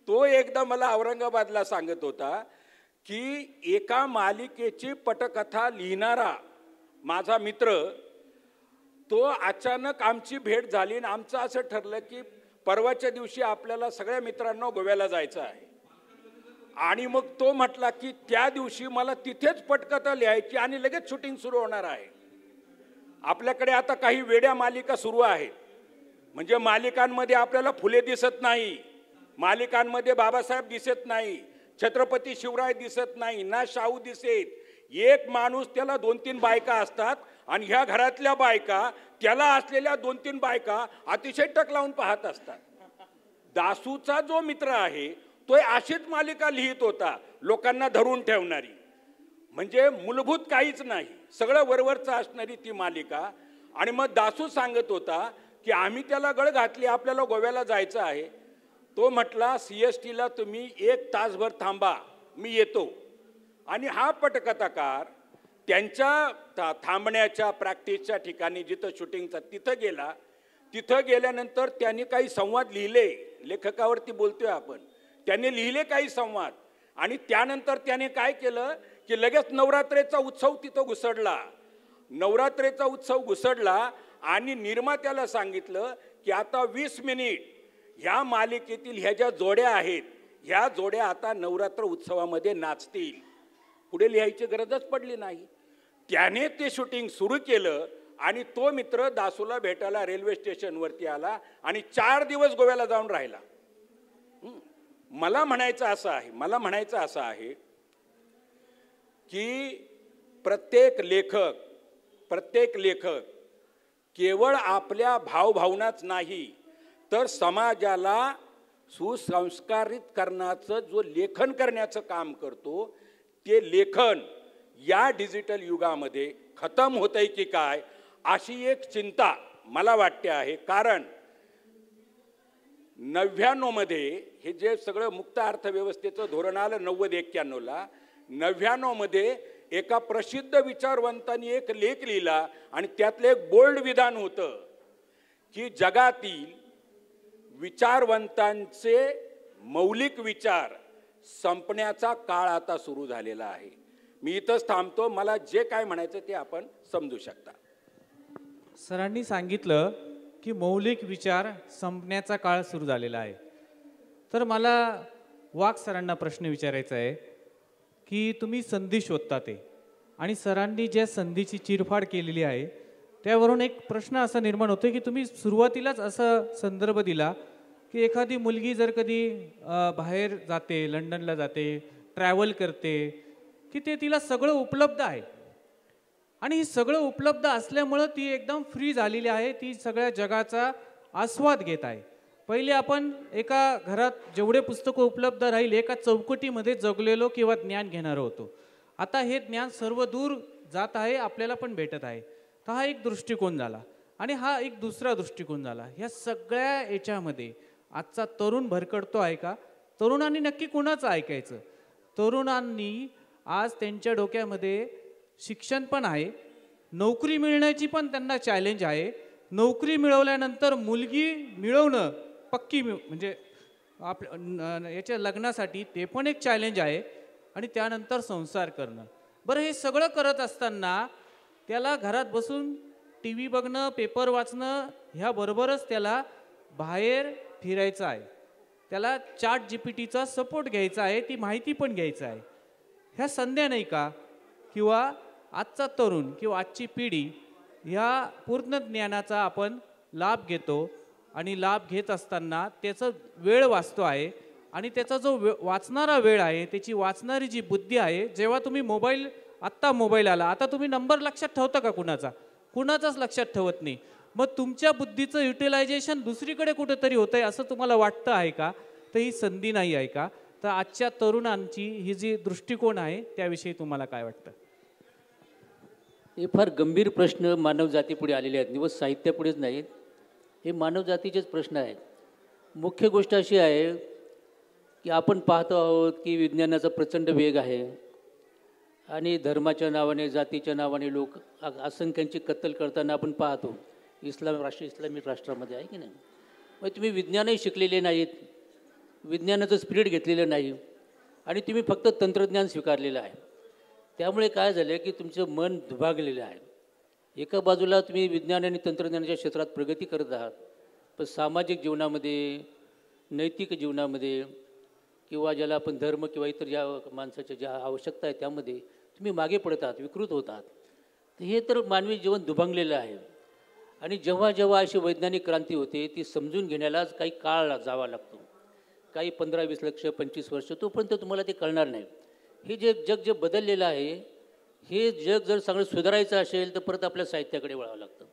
तो एकदा मला औरंगाबादला सांगत होता की एका मालिकेची पटकथा लिहिणारा माझा मित्र, तो अचानक आमची भेट झाली आणि आमचं असं ठरलं की परवाच्या दिवशी आपल्याला सगळ्या मित्रांना गोव्याला जायचं आहे. आणि मग तो म्हटला की त्या दिवशी मला तिथेच पटकथा लिहायची आणि लगेच शूटिंग सुरू होणार आहे. आपल्याकडे आता काही वेड्या मालिका सुरू आहेत. म्हणजे मालिकांमध्ये आपल्याला फुले दिसत नाही, मालिकांमध्ये बाबासाहेब दिसत नाही, छत्रपती शिवराय दिसत नाही, ना शाहू दिसेत. एक माणूस त्याला 2-3 बायका असतात आणि ह्या घरातल्या बायका त्याला असलेल्या 2-3 बायका अतिशय टक लावून पाहत असतात. दासूचा जो मित्र आहे तो अशीच मालिका लिहित होता, लोकांना धरून ठेवणारी. म्हणजे मूलभूत काहीच नाही, सगळं वरवरचं असणारी ती मालिका. आणि मग दासू सांगत होता की आम्ही त्याला गळ घातली, आपल्याला गोव्याला जायचं आहे. तो म्हटला CST ला तुम्ही 1 तासभर थांबा, मी येतो. आणि हा पटकथाकार त्यांच्या थांबण्याच्या प्रॅक्टिसच्या ठिकाणी जिथं शूटिंगचा तिथं गेला. तिथं गेल्यानंतर त्यांनी काही संवाद लिहिले, लेखकावरती बोलतोय आपण, त्यांनी लिहिले काही संवाद. आणि त्यानंतर त्याने काय केलं की लगेच नवरात्रीचा उत्सव तिथं घुसडला आणि निर्मात्याला सांगितलं की आता 20 मिनिट ह्या मालिकेतील ह्या ज्या जोड्या आहेत ह्या जोड्या आता नवरात्र उत्सवामध्ये नाचतील. पुढे लिहायची गरजच पडली नाही. त्याने ते शूटिंग सुरू केलं आणि तो मित्र दासूला भेटायला रेल्वे स्टेशनवरती आला आणि 4 दिवस गोव्याला जाऊन राहिला. मला म्हणायचं असं आहे की प्रत्येक लेखक केवळ आपल्या भावभावनाच नाही तर समाजाला सुसंस्कारित करण्याचं जो लेखन करण्याचं काम करतो, ते लेखन या डिजिटल युगामध्ये खतम होतंय की काय अशी एक चिंता मला वाटते आहे. कारण 99 मध्ये हे जे सगळं मुक्त अर्थव्यवस्थेचं धोरण आलं 90-91ला, 99 मध्ये एका प्रसिद्ध विचारवंतांनी एक लेख लिहिला आणि त्यातलं एक बोल्ड विधान होतं की जगातील विचारवंतांचे मौलिक विचार संपण्याचा काळ आता सुरू झालेला आहे. मी इथंच थांबतो. मला जे काय म्हणायचं ते आपण समजू शकता. सरांनी सांगितलं की मौलिक विचार संपण्याचा काळ सुरू झालेला आहे. तर मला वाघ सरांना प्रश्न विचारायचा आहे की तुम्ही संधी शोधता ते आणि सरांनी ज्या संधीची चिरफाड केलेली आहे त्यावरून एक प्रश्न असा निर्माण होतो की तुम्ही सुरुवातीलाच असा संदर्भ दिला की एखादी मुलगी जर कधी बाहेर जाते, लंडनला जाते, ट्रॅव्हल करते, की ते तिला सगळं उपलब्ध आहे आणि हे सगळं उपलब्ध असल्यामुळं ती एकदम फ्री झालेली आहे, ती सगळ्या जगाचा आस्वाद घेत आहे. पहिले आपण एका घरात जेवढे पुस्तकं उपलब्ध राहील एका चौकटीमध्ये जगलेलो किंवा ज्ञान घेणार होतो. आता हे ज्ञान सर्व दूर जात आहे, आपल्याला पण भेटत आहे. तर हा एक दृष्टिकोन झाला आणि हा एक दुसरा दृष्टिकोन झाला. ह्या सगळ्या याच्यामध्ये आजचा तरुण भरकटतो आहे का? तरुणांनी नक्की कोणाचं ऐकायचं? तरुणांनी आज त्यांच्या डोक्यामध्ये शिक्षण पण आहे, नोकरी मिळण्याची पण त्यांना चॅलेंज आहे. नोकरी मिळवल्यानंतर मुलगी मिळवणं पक्की म्हणजे याच्या लग्नासाठी ते पण एक चॅलेंज आहे आणि त्यानंतर संसार करणं. बरं, हे सगळं करत असताना त्याला घरात बसून टी व्ही बघणं, पेपर वाचणं ह्याबरोबरच त्याला बाहेर फिरायचं आहे, त्याला ChatGPTचा सपोर्ट घ्यायचा आहे, ती माहिती पण घ्यायचं आहे. ह्या संध्या नाही का? किंवा आजचा तरुण किंवा आजची पिढी ह्या पूर्ण ज्ञानाचा आपण लाभ घेतो आणि लाभ घेत असताना त्याचा वेळ वाचतो आहे आणि त्याचा जो वाचणारा वेळ आहे, त्याची वाचणारी जी बुद्धी आहे, जेव्हा तुम्ही आत्ता मोबाईल आला, आता तुम्ही नंबर लक्षात ठेवता का कुणाचा? कुणाचाच लक्षात ठेवत नाही. मग तुमच्या बुद्धीचं युटिलायझेशन दुसरीकडे कुठेतरी होतंय असं तुम्हाला वाटतं आहे का? तर ही संधी नाही आहे का? तर आजच्या तरुणांची ही जी दृष्टिकोन आहे त्याविषयी तुम्हाला काय वाटतं? हे फार गंभीर प्रश्न मानवजातीपुढे आलेले आहेत, निवड साहित्यापुढेच नाहीत, हे मानवजातीचेच प्रश्न आहेत. मुख्य गोष्ट अशी आहे की आपण पाहतो आहोत की विज्ञानाचा प्रचंड वेग आहे आणि धर्माच्या नावाने, जातीच्या नावाने लोक असंख्यांची कत्तल करताना आपण पाहतो. इस्लामिक राष्ट्रामध्ये आहे की नाही? मग तुम्ही विज्ञानही शिकलेले नाहीत, विज्ञानाचं स्पिरिट घेतलेलं नाही आणि तुम्ही फक्त तंत्रज्ञान स्वीकारलेलं आहे. त्यामुळे काय झालं की तुमचं मन दुभागलेलं आहे. एका बाजूला तुम्ही विज्ञान आणि तंत्रज्ञानाच्या क्षेत्रात प्रगती करत आहात, पण सामाजिक जीवनामध्ये, नैतिक जीवनामध्ये किंवा ज्याला आपण धर्म किंवा इतर ज्या माणसाच्या ज्या आवश्यकता आहे त्यामध्ये तुम्ही मागे पडत आहात, विकृत होतात. तर हे तर मानवी जीवन दुभंगलेलं आहे. आणि जेव्हा जेव्हा अशी वैज्ञानिक क्रांती होते ती समजून घेण्यालाच काही काळ जावा लागतो, काही 15-20 लक्ष 25 वर्ष, तोपर्यंत तुम्हाला ते कळणार नाही. हे जग जे बदललेलं आहे, हे जग जर सगळं सुधारायचं असेल तर परत आपल्या साहित्याकडे वळावं लागतं,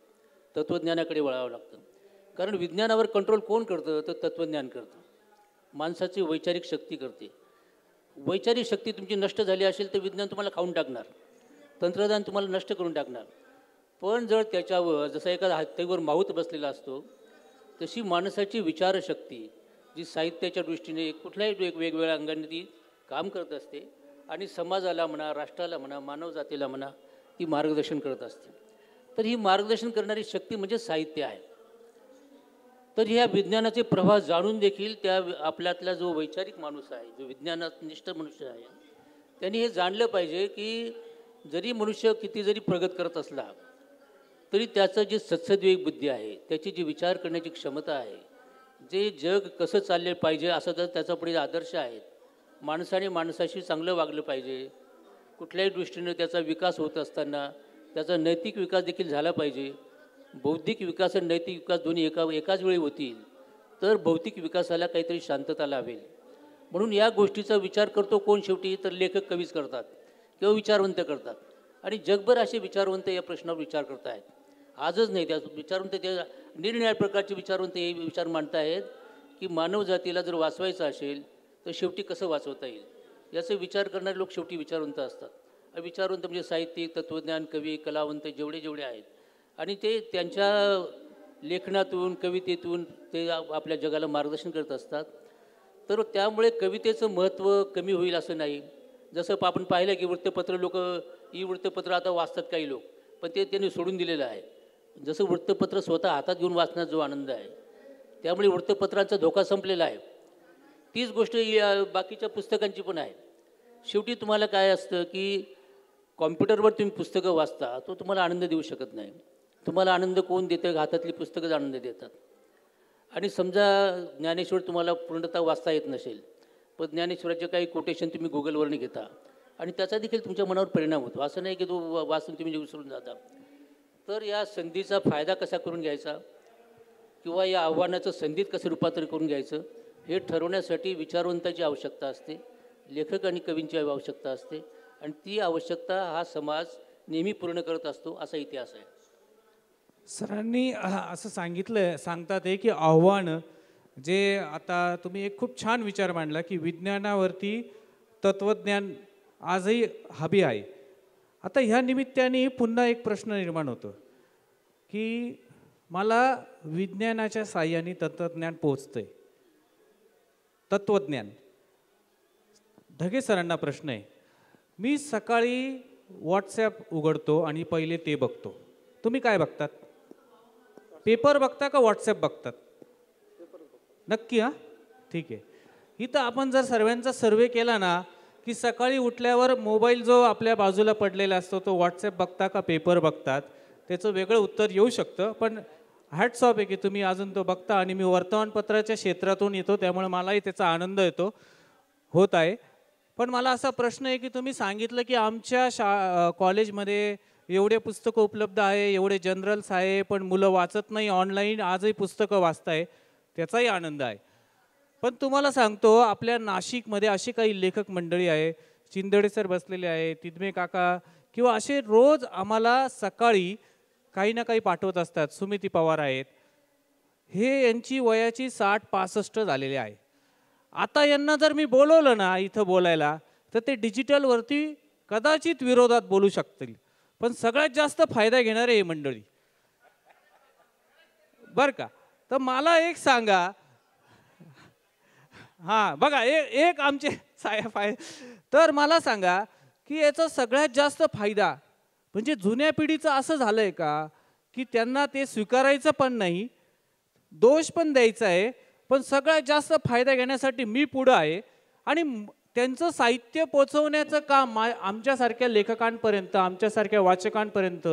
तत्त्वज्ञानाकडे वळावं लागतं. कारण विज्ञानावर कंट्रोल कोण करतं? तर तत्त्वज्ञान करतं, माणसाची वैचारिक शक्ती करते. वैचारिक शक्ती तुमची नष्ट झाली असेल तर विज्ञान तुम्हाला खाऊन टाकणार, तंत्रज्ञान तुम्हाला नष्ट करून टाकणार. पण जर त्याच्यावर जसा एखादा हत्तीवर माहूत बसलेला असतो तशी माणसाची विचारशक्ती जी साहित्याच्या दृष्टीने कुठल्याही वेगवेगळ्या अंगाने ती काम करत असते आणि समाजाला म्हणा, राष्ट्राला म्हणा, मानवजातीला म्हणा ती मार्गदर्शन करत असते. तर ही मार्गदर्शन करणारी शक्ती म्हणजे साहित्य आहे. तर ह्या विज्ञानाचे प्रवाह जाणून देखील त्या आपल्यातला जो वैचारिक माणूस आहे, जो विज्ञानात निष्ठ मनुष्य आहे, त्यांनी हे जाणलं पाहिजे की जरी मनुष्य किती जरी प्रगत करत असला तरी त्याचं जे सत्सद्विवेक बुद्धी आहे, त्याची जी विचार करण्याची क्षमता आहे, जे जग कसं चालले पाहिजे असं तर त्याचा पुढे आदर्श आहेत, माणसाने माणसाशी चांगलं वागलं पाहिजे, कुठल्याही दृष्टीने त्याचा विकास होत असताना त्याचा नैतिक विकास देखील झाला पाहिजे. बौद्धिक विकास आणि नैतिक विकास दोन्ही एकाच वेळी होतील तर भौतिक विकासाला काहीतरी शांतता लाभेल. म्हणून या गोष्टीचा विचार करतो कोण? शेवटी तर लेखक, कवीच करतात किंवा विचारवंत करतात. आणि जगभर असे विचारवंत या प्रश्नावर विचार करत आहेत. आजच नाही, त्या विचारवंत त्या निरनिराळ्या प्रकारचे विचारवंत हे विचार मांडत आहेत की मानव जातीला जर वाचवायचं असेल तर शेवटी कसं वाचवता येईल याचे विचार करणारे लोक शेवटी विचारवंत असतात. विचारवंत म्हणजे साहित्यिक, तत्त्वज्ञान, कवी, कलावंत जेवढे आहेत आणि ते त्यांच्या लेखनातून, कवितेतून ते आपल्या जगाला मार्गदर्शन करत असतात. तर त्यामुळे कवितेचं महत्त्व कमी होईल असं नाही. जसं आपण पाहिलं की वृत्तपत्र लोक, वृत्तपत्र आता वाचतात काही लोक, पण ते त्यांनी सोडून दिलेलं आहे. जसं वृत्तपत्र स्वतः हातात घेऊन वाचण्याचा जो आनंद आहे, त्यामुळे वृत्तपत्रांचा धोका संपलेला आहे. तीच गोष्ट बाकीच्या पुस्तकांची पण आहे. शेवटी तुम्हाला काय असतं की कॉम्प्युटरवर तुम्ही पुस्तकं वाचता, तो तुम्हाला आनंद देऊ शकत नाही. तुम्हाला आनंद कोण देतं? हातातली पुस्तकंच आनंद देतात. आणि समजा ज्ञानेश्वर तुम्हाला पूर्णतः वाचता येत नसेल, पण ज्ञानेश्वराचे काही कोटेशन तुम्ही गुगलवरनं घेता आणि त्याचा देखील तुमच्या मनावर परिणाम होतो. असं नाही की तो वाचून तुम्ही विसरून जाता. तर या संधीचा फायदा कसा करून घ्यायचा किंवा या आव्हानाचं संधीत कसं रूपांतर करून घ्यायचं हे ठरवण्यासाठी विचारवंताची आवश्यकता असते, लेखक आणि कवींची आवश्यकता असते आणि ती आवश्यकता हा समाज नेहमी पूर्ण करत असतो असा इतिहास आहे. सरांनी असं सांगतात आहे की आव्हानं जे आता तुम्ही एक खूप छान विचार मांडला की विज्ञानावरती तत्त्वज्ञान आजही हवी आहे. आता ह्या निमित्ताने पुन्हा एक प्रश्न निर्माण होतो की मला विज्ञानाच्या साहाय्याने तंत्रज्ञान पोचतंय, तत्त्वज्ञान. ढगे सरांना प्रश्न आहे, मी सकाळी व्हॉट्सॲप उघडतो आणि पहिले ते बघतो. तुम्ही काय बघतात? पेपर बघता का व्हॉट्सॲप बघतात? नक्की? हां, ठीक आहे. इथं आपण जर सर्वांचा सर्वे केला ना की सकाळी उठल्यावर मोबाईल जो आपल्या बाजूला पडलेला असतो तो व्हॉट्सॲप बघता का पेपर बघतात, त्याचं वेगळं उत्तर येऊ शकतं. पण हॅट्स ऑफ आहे की तुम्ही अजून तो बघता. आणि मी वर्तमानपत्राच्या क्षेत्रातून येतो त्यामुळे मलाही त्याचा आनंद होत आहे. पण मला असा प्रश्न आहे की तुम्ही सांगितलं की आमच्या कॉलेजमध्ये एवढे पुस्तकं उपलब्ध आहे, एवढे जनरल्स आहे, पण मुलं वाचत नाही, ऑनलाईन आजही पुस्तकं वाचताय, त्याचाही आनंद आहे. पण तुम्हाला सांगतो आपल्या नाशिकमध्ये अशी काही लेखक मंडळी आहे, चिंदडे सर बसलेले आहे, तिदमे काका, किंवा असे रोज आम्हाला सकाळी काही ना काही पाठवत असतात. सुमिती पवार आहेत, हे यांची वयाची 60-65 झालेले आहे. आता यांना जर मी बोलवलं ना इथं बोलायला तर ते डिजिटलवरती कदाचित विरोधात बोलू शकतील, पण सगळ्यात जास्त फायदा घेणारे हे मंडळी बरं का. तर मला एक सांगा, हां बघा एक आमचे साहेब आहे, तर मला सांगा की याचा सगळ्यात जास्त फायदा म्हणजे जुन्या पिढीचं असं झालंय का की त्यांना ते स्वीकारायचं पण नाही, दोष पण द्यायचा आहे, पण सगळ्यात जास्त फायदा घेण्यासाठी मी पुढं आहे आणि त्यांचं साहित्य पोचवण्याचं काम आमच्यासारख्या लेखकांपर्यंत, आमच्यासारख्या वाचकांपर्यंत.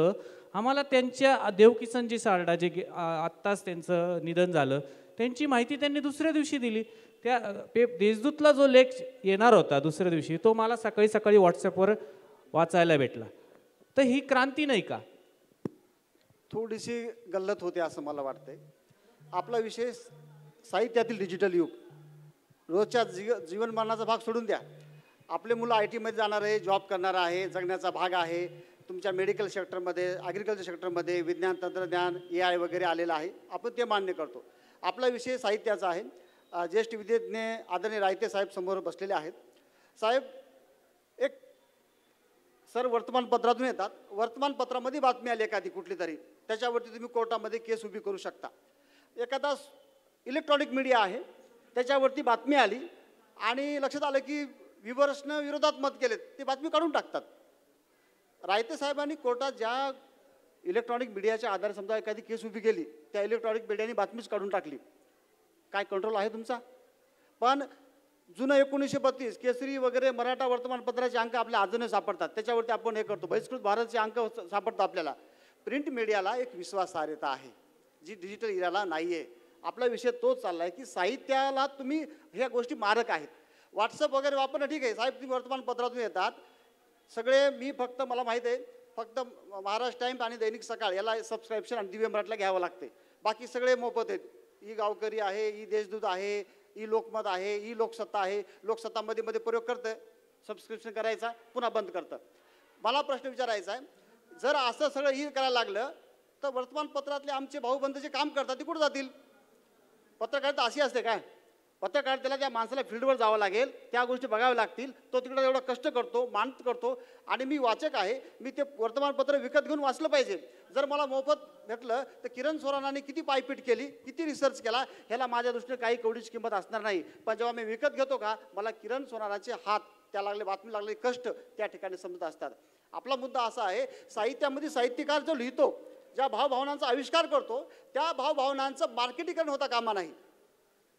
आम्हाला त्यांच्या देवकिसनजी सारडा जे आत्ताच त्यांचं निधन झालं, त्यांची माहिती त्यांनी दुसऱ्या दिवशी दिली. त्या देशदूतला जो लेख येणार होता दुसऱ्या दिवशी तो मला सकाळी सकाळी व्हॉट्सॲपवर वाचायला भेटला. तर ही क्रांती नाही का? थोडीशी गल्लत होते असं मला वाटतंय. आपला विषय साहित्यातील डिजिटल युग. रोजच्या जीवनमानाचा भाग सोडून द्या. आपले मुलं IT मध्ये जाणार आहे, जॉब करणार आहे, जगण्याचा भाग आहे. तुमच्या मेडिकल सेक्टरमध्ये, ॲग्रिकल्चर सेक्टरमध्ये विज्ञान, तंत्रज्ञान, AI वगैरे आलेलं आहे, आपण ते मान्य करतो. आपला विषय साहित्याचा आहे. ज्येष्ठ विद्याज्ञ आदरणीय रायते साहेब समोर बसलेले आहेत. साहेब, एक सर वर्तमानपत्रातून येतात, वर्तमानपत्रामध्ये बातमी आली एखादी कुठली तरी, त्याच्यावरती तुम्ही कोर्टामध्ये केस उभी करू शकता. एखादा इलेक्ट्रॉनिक मीडिया आहे त्याच्यावरती बातमी आली आणि लक्षात आलं की व्ह्युअर्सनं विरोधात मत केलेत, ती बातमी काढून टाकतात. रायते साहेबांनी कोर्टात ज्या इलेक्ट्रॉनिक मीडियाच्या आधारे समजा एखादी केस उभी केली, त्या इलेक्ट्रॉनिक मीडियाने बातमीच काढून टाकली. काय कंट्रोल आहे तुमचा? पण जुनं 1932 केसरी वगैरे मराठा वर्तमानपत्राचे अंक आपल्या अजूनही सापडतात, त्याच्यावरती आपण हे करतो. बहिष्कृत भारतचे अंक सापडतात आपल्याला. प्रिंट मीडियाला एक विश्वासार्हता आहे जी डिजिटल इराला नाही आहे. आपला विषय तोच चालला आहे की साहित्याला तुम्ही ह्या गोष्टी मारक आहेत. व्हॉट्सअप वगैरे वापरणं ठीक आहे. साहेब तुम्ही वर्तमानपत्रातून येतात सगळे, मी फक्त मला माहीत आहे फक्त महाराष्ट्र टाइम्स आणि दैनिक सकाळ याला सबस्क्रिप्शन आणि दिव्य मराठीला घ्यावं लागते, बाकी सगळे मोफत आहेत. ई गावकरी आहे, ई देशदूत आहे, ई लोकमत आहे, ई लोकसत्ता आहे. लोकसत्तामध्ये प्रयोग करतं, सबस्क्रिप्शन करायचा पुन्हा बंद करतं. मला प्रश्न विचारायचा आहे, जर असं सगळं ई करायला लागलं तर वर्तमानपत्रातले आमचे भाऊबंद जे काम करतात ते कुठं जातील? पत्रकारिता अशी असते काय? पत्रकारितेला त्या माणसाला फील्डवर जावं लागेल, त्या गोष्टी बघाव्या लागतील. तो तिकडे एवढा कष्ट करतो, मानत करतो, आणि मी वाचक आहे, मी ते वर्तमानपत्र विकत घेऊन वाचलं पाहिजे. जर मला मोफत भेटलं तर किरण सोरानाने किती पायपीट केली, किती रिसर्च केला, ह्याला माझ्या दृष्टीने काही कवडीची किंमत असणार नाही. पण जेव्हा मी विकत घेतो का, मला किरण सोरानाचे हात, त्या लागले बातमी लागले कष्ट त्या ठिकाणी समजत असतात. आपला मुद्दा असा आहे, साहित्यामध्ये साहित्यकार जो लिहितो, ज्या भावभावनांचा आविष्कार करतो, त्या भावभावनांचं मार्केटिंग होता कामा नाही.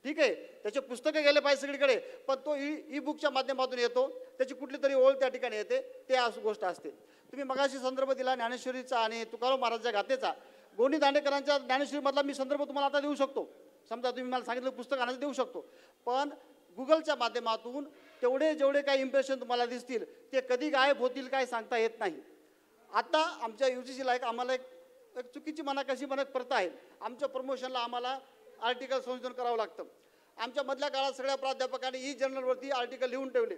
ठीक आहे, त्याचे पुस्तकं गेले पाहिजे सगळीकडे, पण तो ई बुकच्या माध्यमातून येतो, त्याची कुठली तरी ओळ त्या ठिकाणी येते, ते अशी गोष्ट असते. तुम्ही मगाशी संदर्भ दिला ज्ञानेश्वरीचा आणि तुकाराम महाराजच्या गाथेचा. गोनी दांडेकरांच्या ज्ञानेश्वरीमधला मी संदर्भ तुम्हाला आता देऊ शकतो. समजा तुम्ही मला सांगितलं पुस्तक आणायचं देऊ शकतो, पण गुगलच्या माध्यमातून तेवढे जेवढे काही इम्प्रेशन तुम्हाला दिसतील ते कधी गायब होतील काय सांगता येत नाही. आता आमच्या UGCला आम्हाला एक चुकीची कशी प्रथा आहे. आमच्या प्रमोशनला आम्हाला आर्टिकल संशोधन करावं लागतं. आमच्या मधल्या काळात सगळ्या प्राध्यापकांनी ई जर्नलवरती आर्टिकल लिहून ठेवले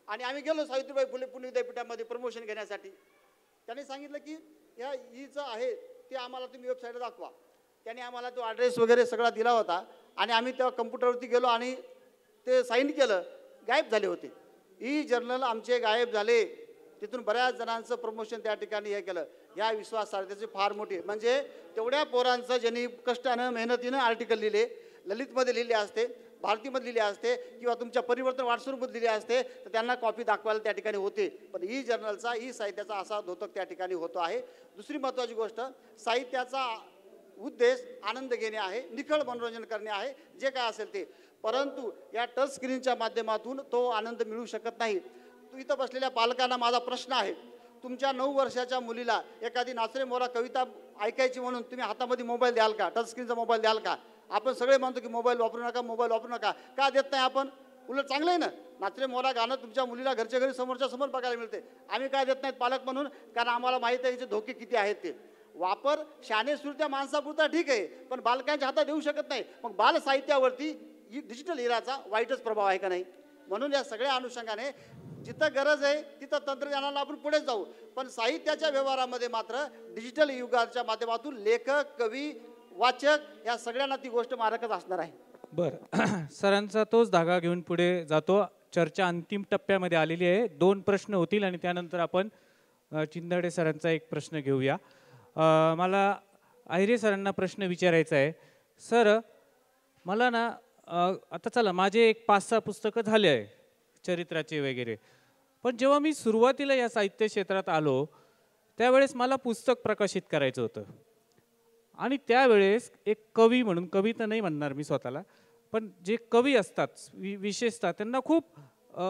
आणि आम्ही गेलो सावित्रीबाई फुले पुणे विद्यापीठामध्ये प्रमोशन घेण्यासाठी. त्यांनी सांगितलं की ह्या ईचं आहे ते आम्हाला तुम्ही वेबसाईटला दाखवा. त्यांनी आम्हाला तो ॲड्रेस वगैरे सगळा दिला होता आणि आम्ही तेव्हा कम्प्युटरवरती गेलो आणि ते साईन केलं. गायब झाले होते. ई जर्नल आमचे गायब झाले. तिथून बऱ्याच जणांचं प्रमोशन त्या ठिकाणी हे केलं. या विश्वासार्हतेची फार मोठी म्हणजे तेवढ्या पोरांचं ज्यांनी कष्टानं मेहनतीनं आर्टिकल लिहिले, ललितमध्ये लिहिले असते, भारतीमध्ये लिहिले असते किंवा तुमच्या परिवर्तन व्हॉट्सअपमध्ये लिहिले असते तर त्यांना कॉपी दाखवायला त्या ठिकाणी होते. पण ई जर्नलचा ई साहित्याचा असा धोतक त्या ठिकाणी होतो आहे. दुसरी महत्त्वाची गोष्ट, साहित्याचा उद्देश आनंद घेणे आहे, निखळ मनोरंजन करणे आहे, जे काय असेल ते. परंतु या टच स्क्रीनच्या माध्यमातून तो आनंद मिळू शकत नाही. इथं बसलेल्या पालकांना माझा प्रश्न आहे, तुमच्या 9 वर्षाच्या मुलीला एखादी नाचरे मोरा कविता ऐकायची म्हणून तुम्ही हातामध्ये मोबाईल द्याल का? टच स्क्रीनचा मोबाईल द्याल का? आपण सगळे म्हणतो की मोबाईल वापरू नका, मोबाईल वापरू नका. का देत नाही आपण? उलट चांगलं आहे ना. नाचरे मोरा गाणं तुमच्या मुलीला घरच्या घरी समोरच्या समोर बघायला मिळते. आम्ही काय देत नाहीत पालक म्हणून? कारण आम्हाला माहीत आहे याचे धोके किती आहेत ते. वापर शानेसुरत्या माणसापुरता ठीक आहे, पण बालकांच्या हातात देऊ शकत नाही. मग बाल साहित्यावरती डिजिटल इराचा वाईटच प्रभाव आहे का नाही? म्हणून या सगळ्या अनुषंगाने जिथं गरज आहे तिथं तंत्रज्ञानाला आपण पुढे जाऊ, पण साहित्याच्या व्यवहारामध्ये मात्र डिजिटल युगाच्या माध्यमातून लेखक, कवी, वाचक या सगळ्यांना ती गोष्ट मारकच असणार आहे. बरं, सरांचा तोच धागा घेऊन पुढे जातो. चर्चा अंतिम टप्प्यामध्ये आलेली आहे. 2 प्रश्न होतील आणि त्यानंतर आपण चिंदडे सरांचा एक प्रश्न घेऊया. मला आहिरे सरांना प्रश्न विचारायचा आहे. सर, मला ना आता चला माझे एक 5-6 पुस्तकं झाले आहे चरित्राचे वगैरे, पण जेव्हा मी सुरुवातीला या साहित्य क्षेत्रात आलो त्यावेळेस मला पुस्तक प्रकाशित करायचं होतं आणि त्यावेळेस एक कवी म्हणून, कवी तर नाही म्हणणार मी स्वतःला, पण जे कवी असतात विशेषतः त्यांना खूप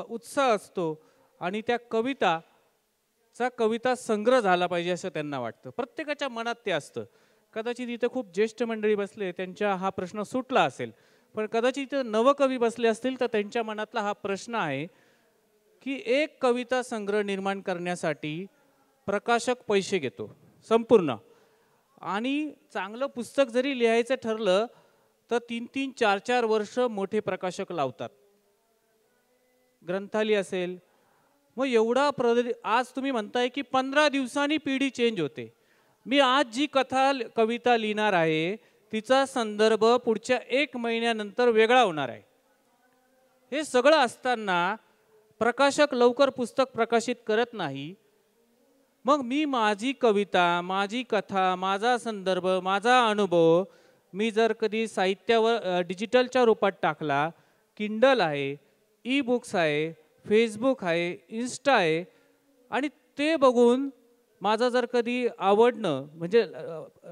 उत्साह असतो आणि त्या कविता संग्रह झाला पाहिजे असं त्यांना वाटतं. प्रत्येकाच्या मनात ते असतं. कदाचित इथं खूप ज्येष्ठ मंडळी बसले त्यांच्या हा प्रश्न सुटला असेल, पण कदाचित इथं नवकवी बसले असतील तर त्यांच्या मनातला हा प्रश्न आहे की एक कविता संग्रह निर्माण करण्यासाठी प्रकाशक पैसे घेतो संपूर्ण, आणि चांगलं पुस्तक जरी लिहायचं ठरलं तर 3-3, 4-4 वर्ष मोठे प्रकाशक लावतात. ग्रंथालय असेल, मग एवढा आज तुम्ही म्हणताय की 15 दिवसांनी पिढी चेंज होते. मी आज जी कविता लिहिणार आहे तिचा संदर्भ पुढच्या 1 महिन्यानंतर वेगळा होणार आहे. हे सगळं असताना प्रकाशक लवकर पुस्तक प्रकाशित करत नाही. मग मी माझी कविता, माझी कथा, माझा संदर्भ, माझा अनुभव मी जर कधी साहित्यावर डिजिटलच्या रूपात टाकला, किंडल आहे, ई बुक्स आहे, फेसबुक आहे, इन्स्टा आहे, आणि ते बघून माझं जर कधी आवडणं म्हणजे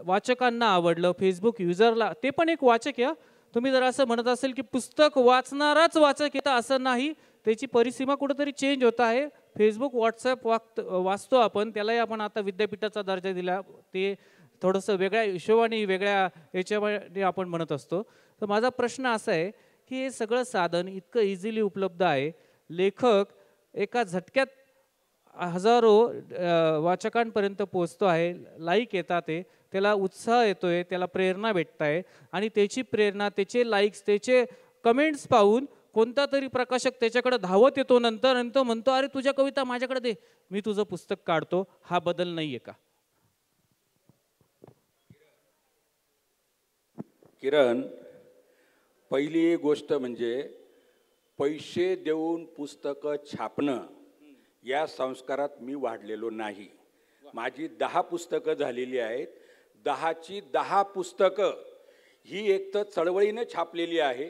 वाचकांना आवडलं, फेसबुक युजरला, ते पण एक वाचक आहे. तुम्ही जर असं म्हणत असेल की पुस्तक वाचणाराच वाचक येतं, असं नाही. त्याची परिसीमा कुठंतरी चेंज होत आहे. फेसबुक, व्हॉट्सॲप वाचतो आपण, त्यालाही आपण आता विद्यापीठाचा दर्जा दिला. ते थोडंसं वेगळ्या हिशोबाने, वेगळ्या याच्यामध्ये आपण म्हणत असतो. तर माझा प्रश्न असा आहे की हे सगळं साधन इतकं इझिली उपलब्ध आहे, लेखक एका झटक्यात हजारो वाचकांपर्यंत पोहोचतो आहे, लाईक येतात, त्याला उत्साह येतोय, त्याला प्रेरणा भेटत आहे, आणि त्याची प्रेरणा, त्याचे लाईक्स, त्याचे कमेंट्स पाहून कोणता तरी प्रकाशक त्याच्याकडे धावत येतो नंतर, आणि तो म्हणतो, अरे तुझ्या कविता माझ्याकडे दे, मी तुझं पुस्तक काढतो. हा बदल नाहीये का? किरण, पहिली गोष्ट म्हणजे पैसे देऊन पुस्तकं छापणं या संस्कारात मी वाढलेलो नाही. माझी 10 पुस्तकं झालेली आहेत. 10ची 10 पुस्तकं ही एक तर चळवळीने छापलेली आहे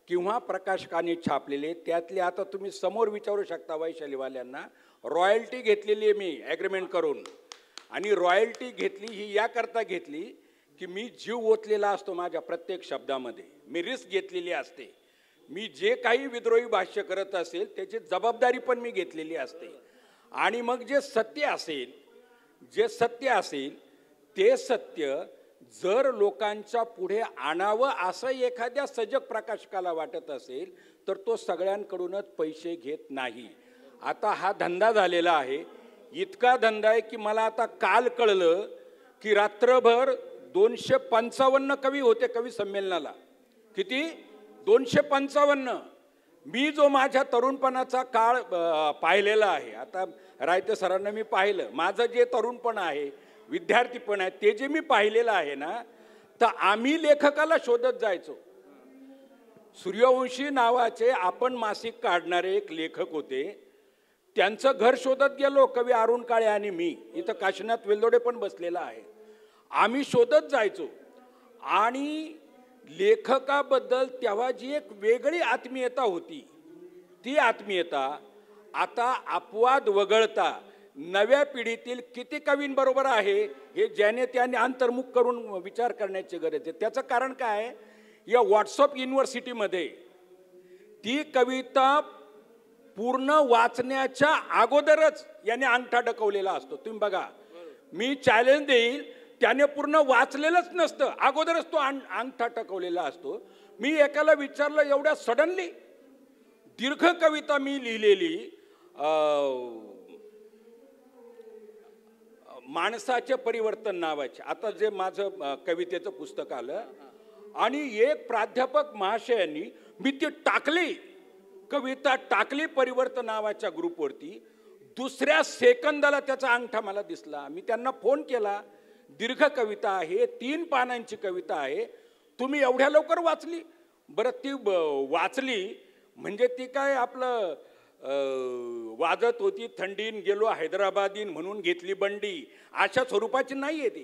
किंवा प्रकाशकाने छापलेले. त्यातले आता तुम्ही समोर विचारू शकता वैशालीवाल्यांना, रॉयल्टी घेतलेली आहे मी ॲग्रीमेंट करून. आणि रॉयल्टी घेतली ही याकरता घेतली की मी जीव ओतलेला असतो माझ्या प्रत्येक शब्दामध्ये, मी रिस्क घेतलेली असते. मी जे काही विद्रोही भाष्य करत असेल त्याची जबाबदारी पण मी घेतलेली असते. आणि मग जे सत्य असेल ते सत्य जर लोकांच्या पुढे आणावं असं एखाद्या सजग प्रकाशकाला वाटत असेल तर तो सगळ्यांकडूनच पैसे घेत नाही. आता हा धंदा झालेला आहे, इतका धंदा आहे की मला आता काल कळलं की रात्रभर 255 कवी होते कवी संमेलनाला. किती? 255. मी जो माझ्या तरुणपणाचा काळ पाहिलेला आहे, आता रायते सरांना मी पाहिलं, माझं जे तरुणपण आहे, विद्यार्थीपण आहे, ते जे मी पाहिलेलं आहे ना, तर आम्ही लेखकाला शोधत जायचो. सूर्यवंशी नावाचे आपण मासिक काढणारे एक लेखक होते, त्यांचं घर शोधत गेलो कवी अरुण काळे आणि मी. इथं काशीनाथ वेलदोडे पण बसलेला आहे. आम्ही शोधत जायचो आणि लेखकाबद्दल तेव्हा जी एक वेगळी आत्मीयता होती, ती आत्मीयता आता अपवाद वगळता नव्या पिढीतील किती कवींबरोबर आहे हे ज्याने त्याने अंतर्मुख करून विचार करण्याची गरज आहे. त्याचं कारण काय? या व्हॉट्सअप युनिव्हर्सिटीमध्ये ती कविता पूर्ण वाचण्याच्या अगोदरच याने अंगठा डकवलेला असतो. तुम्ही बघा, मी चॅलेंज देईल, त्याने पूर्ण वाचलेलंच नसतं, अगोदरच तो अंगठा टकवलेला असतो. मी एकाला विचारलं, एवढ्या सडनली दीर्घ कविता मी लिहिलेली, माणसाचे परिवर्तन नावाचे, आता जे माझं कवितेचं पुस्तक आलं, आणि एक प्राध्यापक महाशयांनी मी ती टाकली, कविता टाकली परिवर्तन नावाच्या ग्रुपवरती. दुसऱ्या सेकंदाला त्याचा अंगठा मला दिसला. मी त्यांना फोन केला, दीर्घ कविता आहे, 3 पानांची कविता आहे, तुम्ही एवढ्या लवकर वाचली? बरं, ती वाचली म्हणजे ती काय आपलं वाजत होती थंडीन गेलो हैदराबादीन म्हणून घेतली बंडी अशा स्वरूपाची नाही आहे ती.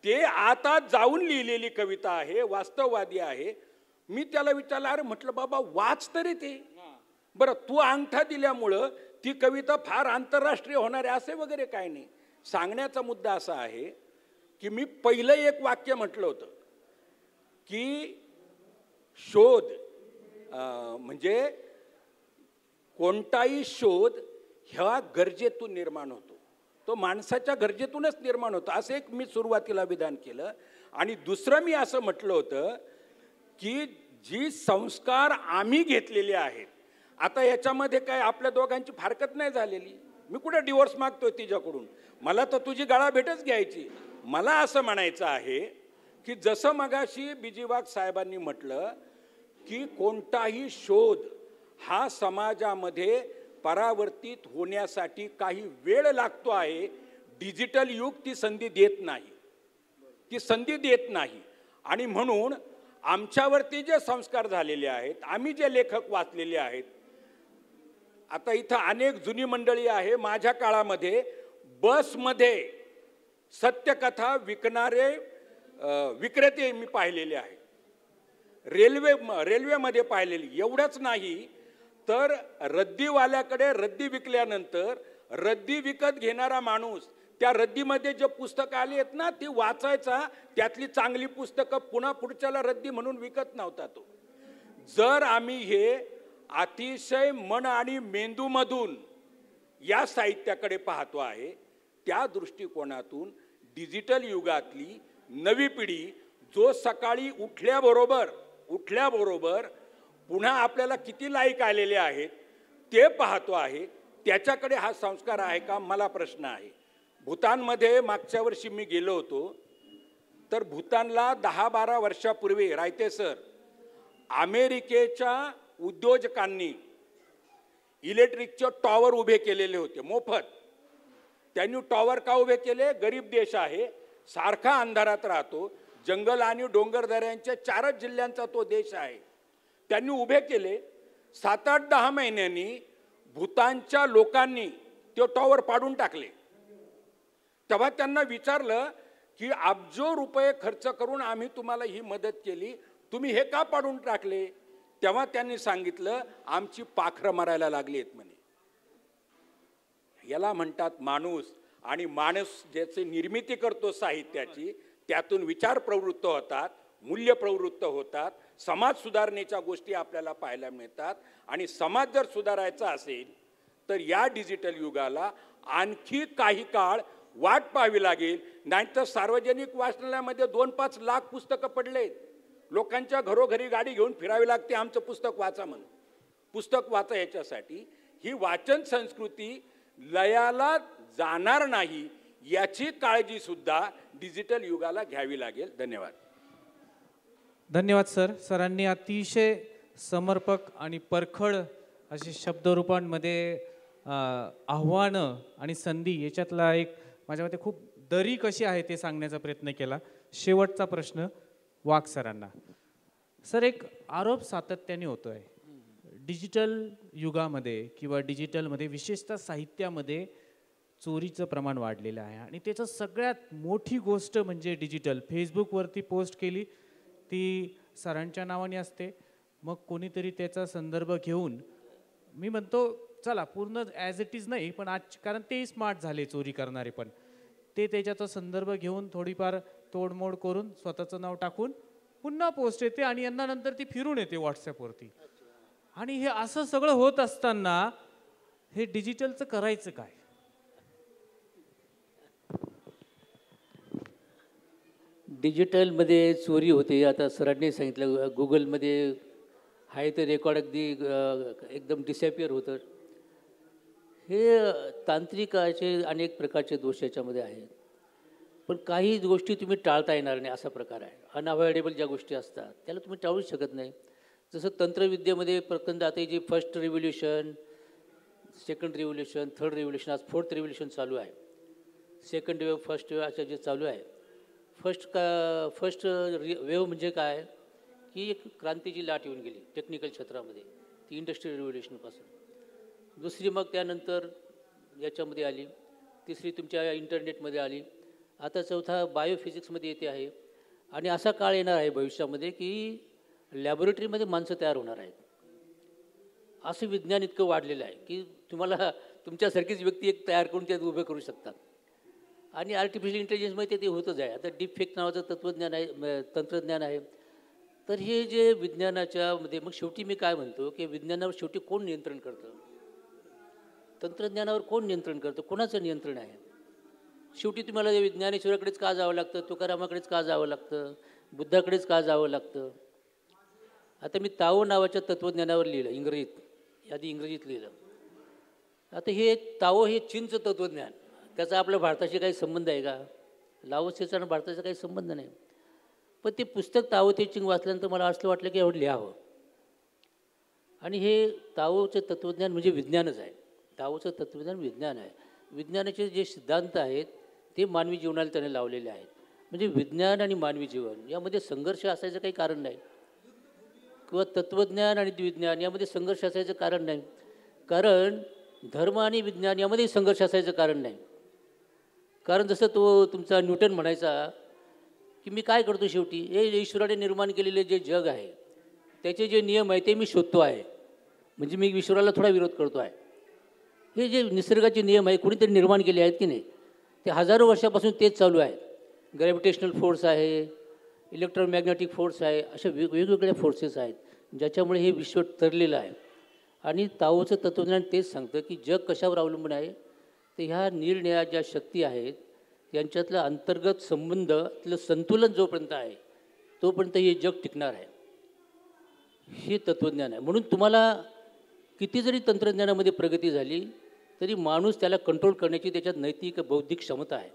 ते आता जाऊन लिहिलेली कविता आहे, वास्तववादी आहे. मी त्याला विचारलं, अरे म्हटलं बाबा वाच तरी ते. बरं, तू अंगठा दिल्यामुळं ती कविता फार आंतरराष्ट्रीय होणार आहे असे वगैरे काय नाही. सांगण्याचा मुद्दा असा आहे की मी पहिलं एक वाक्य म्हटलं होतं की शोध म्हणजे कोणताही शोध ह्या गरजेतून निर्माण होतो, तो माणसाच्या गरजेतूनच निर्माण होतो, असं एक मी सुरुवातीला विधान केलं. आणि दुसरं मी असं म्हटलं होतं की जी संस्कार आम्ही घेतलेले आहेत, आता याच्यामध्ये काय आपल्या दोघांची फारकत नाही झालेली. मी कुठे डिवोर्स मागतोय तिच्याकडून, मला तर तुझी गळा भेटच घ्यायची. मला असं म्हणायचं आहे की जसं मगाशी बिजीवाग साहेबांनी म्हटलं की कोणताही शोध हा समाजामध्ये परावर्तित होण्यासाठी काही वेळ लागतो आहे. डिजिटल युग ती संधी देत नाही, ती संधी देत नाही. आणि म्हणून आमच्यावरती जे संस्कार झालेले आहेत, आम्ही जे लेखक वाचलेले आहेत, आता इथं अनेक जुनी मंडळी आहे. माझ्या काळामध्ये बसमध्ये सत्यकथा विकणारे विक्रेते मी पाहिलेले आहेत, रेल्वेमध्ये पाहिलेली. एवढंच नाही तर रद्दीवाल्याकडे रद्दी विकल्यानंतर रद्दी विकत घेणारा माणूस त्या रद्दीमध्ये जे पुस्तकं आली आहेत ना ती वाचायचा, त्यातली चांगली पुस्तकं पुन्हा पुढच्याला रद्दी म्हणून विकत नव्हता तो. जर आम्ही हे अतिशय मन आणि मेंदूमधून या साहित्याकडे पाहतो आहे, त्या दृष्टिकोनातून डिजिटल युगातली नवी पिढी जो सकाळी उठल्याबरोबर पुन्हा आपल्याला किती लाईक आलेले आहेत ते पाहतो आहे, त्याच्याकडे हा संस्कार आहे का, मला प्रश्न आहे. भूतानमध्ये मागच्या वर्षी मी गेलो होतो, तर भूतानला 10-12 वर्षापूर्वी रायते सर अमेरिकेच्या उद्योजकांनी इलेक्ट्रिकचे टॉवर उभे केलेले होते मोफत. त्यांनी टॉवर का उभे केले? गरीब देश आहे, सारखा अंधारात राहतो, जंगल आणि डोंगरदऱ्यांच्या 4 जिल्ह्यांचा तो देश आहे. त्यांनी उभे केले. 7-8-10 महिन्यांनी भूतानच्या लोकांनी ते टॉवर पाडून टाकले. तेव्हा त्यांना विचारलं की अब्जो रुपये खर्च करून आम्ही तुम्हाला ही मदत केली, तुम्ही हे का पाडून टाकले? तेव्हा त्यांनी सांगितलं आमची पाखरं मरायला लागली आहेत म्हणे. याला म्हणतात माणूस. आणि माणूस ज्याची निर्मिती करतो साहित्याची, त्यातून विचार प्रवृत्त होतात, मूल्य प्रवृत्त होतात, समाज सुधारणेच्या गोष्टी आपल्याला पाहायला मिळतात. आणि समाज जर सुधारायचा असेल तर या डिजिटल युगाला आणखी काही काळ वाट पाहावी लागेल. नाहीतर सार्वजनिक वाचनालयामध्ये 2-5 लाख पुस्तकं पडले. लोकांच्या घरोघरी गाडी घेऊन फिरावी लागते आमचं पुस्तक वाचा म्हणून. पुस्तक वाचा याच्यासाठी ही वाचन संस्कृती लयाला जाणार नाही याची काळजी सुद्धा डिजिटल युगाला घ्यावी लागेल. धन्यवाद. धन्यवाद सर. सरांनी अतिशय समर्पक आणि परखड असे शब्दरूपांमध्ये आव्हानं आणि संधी याच्यातला एक माझ्या मते खूप दरी कशी आहे ते सांगण्याचा प्रयत्न केला. शेवटचा प्रश्न वाघ सरांना. सर, एक आरोप सातत्याने होतो आहे डिजिटल युगामध्ये किंवा डिजिटलमध्ये विशेषतः साहित्यामध्ये चोरीचं प्रमाण वाढलेलं आहे आणि त्याचं सगळ्यात मोठी गोष्ट म्हणजे डिजिटल. फेसबुकवरती पोस्ट केली ती सरांच्या नावाने असते, मग कोणीतरी त्याचा संदर्भ घेऊन मी म्हणतो चला पूर्ण ॲज इट इज नाही पण आज कारण तेही स्मार्ट झाले चोरी करणारे पण ते त्याच्याचा संदर्भ घेऊन थोडीफार तोडमोड करून स्वतःचं नाव टाकून पुन्हा पोस्ट येते आणि यांना नंतर ती फिरून येते व्हॉट्सॲपवरती. आणि हे असं सगळं होत असताना हे डिजिटलचं करायचं काय? डिजिटलमध्ये चोरी होते. आता सरांनी सांगितलं गुगलमध्ये आहे ते रेकॉर्ड अगदी एकदम डिसॅपियर होतं. हे तांत्रिकाचे अनेक प्रकारचे दोष याच्यामध्ये आहेत. पण काही गोष्टी तुम्ही टाळता येणार नाही असा प्रकार आहे. अनअवॉइडेबल ज्या गोष्टी असतात त्याला तुम्ही टाळूच शकत नाही. जसं तंत्रविद्येमध्ये प्रथम आता जी first revolution, second revolution, third revolution, आज फोर्थ रिव्होल्युशन चालू आहे. सेकंड वेव्ह, फर्स्ट वेव्ह अशा जे चालू आहे. फर्स्ट वेव्ह म्हणजे काय की एक क्रांतीची लाट येऊन गेली टेक्निकल क्षेत्रामध्ये, ती इंडस्ट्रियल रिव्होल्युशनपासून. दुसरी मग त्यानंतर याच्यामध्ये आली, तिसरी तुमच्या इंटरनेटमध्ये आली, आता चौथा बायोफिजिक्समध्ये येते आहे. आणि असा काळ येणार आहे भविष्यामध्ये की लॅबोरेटरीमध्ये माणसं तयार होणार आहेत. असं विज्ञान इतकं वाढलेलं आहे की तुम्हाला तुमच्यासारखीच व्यक्ती एक तयार करून त्यात उभे करू शकतात. आणि आर्टिफिशियल इंटेलिजन्समध्ये ते होतच आहे. आता डीप फेक नावाचं तंत्रज्ञान आहे. तर हे जे विज्ञानाच्या मध्ये मग शेवटी मी काय म्हणतो की विज्ञानावर शेवटी कोण नियंत्रण करतं? तंत्रज्ञानावर कोण नियंत्रण करतं? कोणाचं नियंत्रण आहे? शेवटी तुम्हाला ज्ञानेश्वराकडेच का जावं लागतं? तुकारामाकडेच का जावं लागतं? बुद्धाकडेच का जावं लागतं? आता मी ताओ नावाच्या तत्त्वज्ञानावर लिहिलं इंग्रजीत लिहिलं. आता हे ताओ हे चीनचं तत्त्वज्ञान, त्याचा आपल्या भारताशी काही संबंध आहे का? लाओत्सेचा आणि भारताचा काही संबंध नाही. पण ते पुस्तक ताओ ते चिंग वाचल्यानंतर मला असं वाटलं की एवढं लिहावं. आणि हे ताओचं तत्त्वज्ञान म्हणजे विज्ञानच आहे. ताओचं तत्त्वज्ञान विज्ञान आहे. विज्ञानाचे जे सिद्धांत आहेत ते मानवी जीवनाला त्याने लावलेले आहेत. म्हणजे विज्ञान आणि मानवी जीवन यामध्ये संघर्ष असायचं काही कारण नाही, किंवा तत्त्वज्ञान आणि विज्ञान यामध्ये संघर्ष असायचं कारण नाही. कारण धर्म आणि विज्ञान यामध्ये संघर्ष असायचं कारण नाही. कारण जसं तो तुमचा न्यूटन म्हणायचा की मी काय करतो शेवटी हे ईश्वराने निर्माण केलेले जे जग आहे त्याचे जे नियम आहे ते मी शोधतो आहे. म्हणजे मी ईश्वराला थोडा विरोध करतो आहे. हे जे निसर्गाचे नियम आहे कोणीतरी निर्माण केले आहेत की नाही, ते हजारो वर्षापासून तेच चालू आहेत. ग्रॅव्हिटेशनल फोर्स आहे, इलेक्ट्रोमॅग्नेटिक फोर्स आहे, अशा वेगवेगळ्या फोर्सेस आहेत ज्याच्यामुळे हे विश्व तरलेलं आहे. आणि ताओचं तत्त्वज्ञान तेच सांगतं की जग कशावर अवलंबून आहे, तर ह्या निरनिळ्या ज्या शक्ती आहेत यांच्यातलं अंतर्गत संबंध, त्यातलं संतुलन जोपर्यंत आहे तोपर्यंत हे जग टिकणार आहे. हे तत्त्वज्ञान आहे. म्हणून तुम्हाला किती जरी तंत्रज्ञानामध्ये प्रगती झाली तरी माणूस त्याला कंट्रोल करण्याची त्याच्यात नैतिक बौद्धिक क्षमता आहे.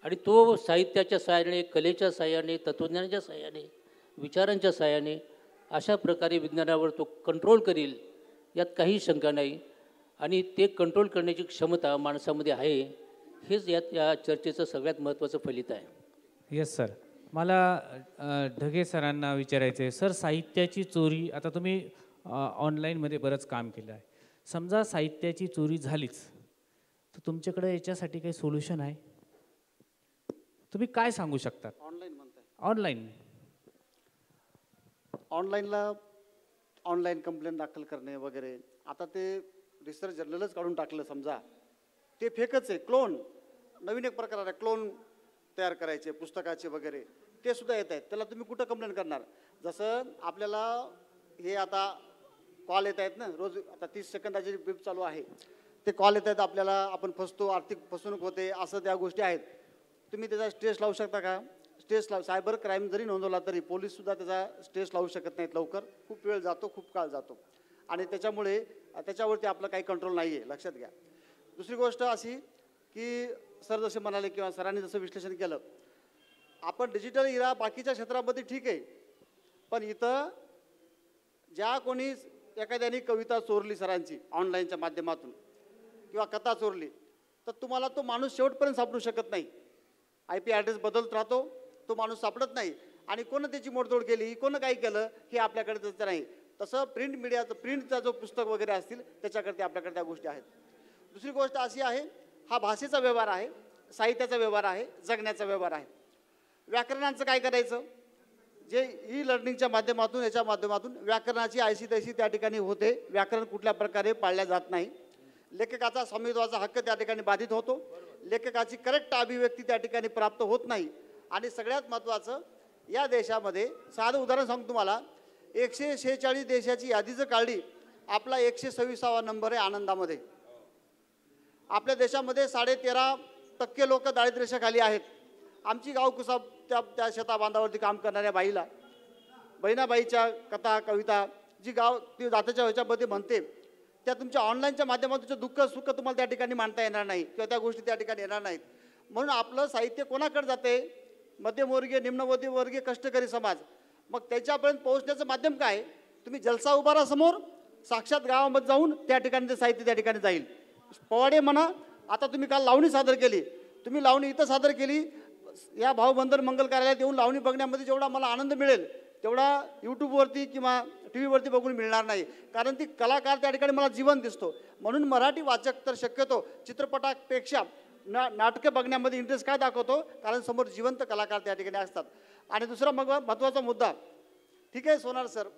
आणि तो साहित्याच्या सहाय्याने, कलेच्या सहाय्याने, तत्त्वज्ञानाच्या सहाय्याने, विचारांच्या सहाय्याने अशा प्रकारे विज्ञानावर तो कंट्रोल करील यात काही शंका नाही. आणि ते कंट्रोल करण्याची क्षमता माणसामध्ये आहे. हेच या चर्चेचं सगळ्यात महत्त्वाचं फलित आहे. Yes sir. मला ढगे सरांना विचारायचं आहे. सर, साहित्याची चोरी, आता तुम्ही ऑनलाईनमध्ये बरंच काम केलं आहे. समजा साहित्याची चोरी झालीच तर तुमच्याकडे याच्यासाठी काही सोल्युशन आहे? तुम्ही काय सांगू शकता? ऑनलाईन म्हणताय? ऑनलाईनला ऑनलाईन कंप्लेंट दाखल करणे वगैरे. आता ते रिसर्च जर्नलच काढून टाकलं समजा, ते फेकच आहे. क्लोन नवीन एक प्रकार आहे, क्लोन तयार करायचे पुस्तकाचे वगैरे, ते सुद्धा येत आहेत. त्याला तुम्ही कुठं कंप्लेंट करणार? जसं आपल्याला हे आता कॉल येत आहेत ना रोज, आता 30 सेकंदाची बीप चालू आहे, ते कॉल येत आहेत आपल्याला, आपण फसतो, आर्थिक फसवणूक होते, असं त्या गोष्टी आहेत. तुम्ही त्याचा स्ट्रेस लावू शकता का? सायबर क्राईम जरी नोंदवला तरी पोलीससुद्धा त्याचा स्ट्रेस लावू शकत नाहीत लवकर. खूप वेळ जातो, खूप काळ जातो आणि त्याच्यामुळे त्याच्यावरती आपलं काही कंट्रोल नाही आहे, लक्षात घ्या. दुसरी गोष्ट अशी की सर जसे म्हणाले किंवा सरांनी जसं विश्लेषण केलं, आपण डिजिटल इरा बाकीच्या क्षेत्रामध्ये ठीक आहे, पण इथं ज्या कोणी एखाद्याने कविता चोरली सरांची ऑनलाईनच्या माध्यमातून किंवा कथा चोरली, तर तुम्हाला तो माणूस शेवटपर्यंत सापडू शकत नाही. IP ॲड्रेस बदलत राहतो, तो माणूस सापडत नाही आणि कोण त्याची मोडतोड केली, कोण काय केलं हे आपल्याकडे त्याचं नाही. तसं प्रिंट मीडियाचं, प्रिंटचा जो पुस्तक वगैरे असतील त्याच्याकडे आपल्याकडे त्या गोष्टी आहेत. दुसरी गोष्ट अशी आहे, हा भाषेचा व्यवहार आहे, साहित्याचा व्यवहार आहे, जगण्याचा व्यवहार आहे. व्याकरणाचं काय करायचं? जे लर्निंगच्या माध्यमातून याच्या माध्यमातून व्याकरणाची ऐशी तैशी त्या ठिकाणी होते. व्याकरण कुठल्या प्रकारे पाळल्या जात नाही. लेखकाचा स्वामित्वाचा हक्क त्या ठिकाणी बाधित होतो. लेखकाची करेक्ट अभिव्यक्ती त्या ठिकाणी प्राप्त होत नाही. आणि सगळ्यात महत्त्वाचं, या देशामध्ये साधं उदाहरण सांगतो तुम्हाला, 146 देशाची यादी जर काढली, आपला 126वा नंबर आहे आनंदामध्ये. आपल्या देशामध्ये 13.5% लोक दारिद्र्यरेषेखाली आहेत. आमची गावकुसा त्या शेताबांधावरती काम करणाऱ्या बाईला, बहिणाबाईच्या कथा कविता जी ती जात्याच्या ह्याच्यामध्ये म्हणते, त्या तुमच्या ऑनलाईनच्या माध्यमातून दुःख सुख तुम्हाला त्या ठिकाणी मांडता येणार नाही किंवा त्या गोष्टी त्या ठिकाणी येणार नाहीत. म्हणून आपलं साहित्य कोणाकडे जाते? मध्यमवर्गीय, निम्नमध्यमवर्गीय, कष्टकरी समाज. मग त्याच्यापर्यंत पोहोचण्याचं माध्यम काय? तुम्ही जलसा उभारा समोर, साक्षात गावामध्ये जाऊन त्या ठिकाणी ते साहित्य त्या ठिकाणी जाईल. पोवाडे म्हणा, आता तुम्ही काल लावणी सादर केली, तुम्ही लावणी इथं सादर केली, या भावबंधन मंगल कार्यालयात येऊन लावणी बघण्यामध्ये जेवढा मला आनंद मिळेल तेवढा यूट्यूबवरती किंवा TV वरती बघून मिळणार नाही. कारण ती कलाकार त्या ठिकाणी मला जीवन दिसतो. म्हणून मराठी वाचक तर शक्यतो चित्रपटापेक्षा नाटकं बघण्यामध्ये इंटरेस्ट काय दाखवतो? कारण समोर जिवंत कलाकार त्या ठिकाणी असतात. आणि दुसरा मग महत्त्वाचा मुद्दा, ठीक आहे सोनार सर,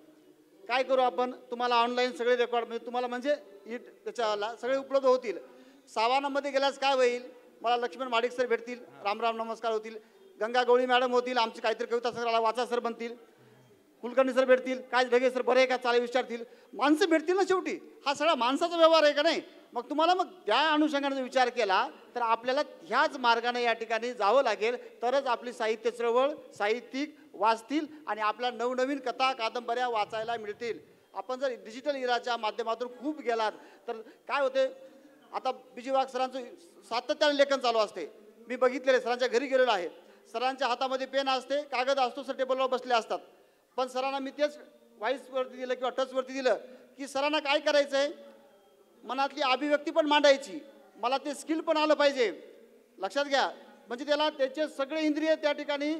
काय करू आपण? तुम्हाला ऑनलाईन सगळे रेकॉर्ड म्हणजे तुम्हाला म्हणजे त्याच्याला सगळे उपलब्ध होतील. सावानामध्ये गेल्यास काय होईल? मला लक्ष्मण माडिक सर भेटतील, रामराम नमस्कार होतील, गंगा गवळी मॅडम होतील, आमची काहीतरी कविता सराला वाचा सर बनतील, कुलकर्णी सर भेटतील, काय ढगे सर बरे का चाले विचारतील, माणसं भेटतील ना. शेवटी हा सगळा माणसाचा व्यवहार आहे का नाही? मग तुम्हाला मग त्या अनुषंगाने विचार केला तर आपल्याला ह्याच मार्गाने या ठिकाणी जावं लागेल, तरच आपली साहित्य चळवळ साहित्यिक वाचतील आणि आपल्या नवनवीन कथा कादंबऱ्या वाचायला मिळतील. आपण जर डिजिटल इराच्या माध्यमातून खूप गेलात तर काय होते? आता BG वाघ सरांचं सातत्याने लेखन चालू असते. मी बघितलेले, सरांच्या घरी गेलेलो आहे, सरांच्या हातामध्ये पेन असते, कागद असतो, सर टेबलवर बसले असतात. पण सरांना मी तेच व्हाईसवरती दिलं किंवा टचवरती दिलं की सरांना काय करायचं आहे, मनातली अभिव्यक्ती पण मांडायची, मला ते स्किल पण आलं पाहिजे. लक्षात घ्या, म्हणजे त्याला त्याचे सगळे इंद्रिय त्या ठिकाणी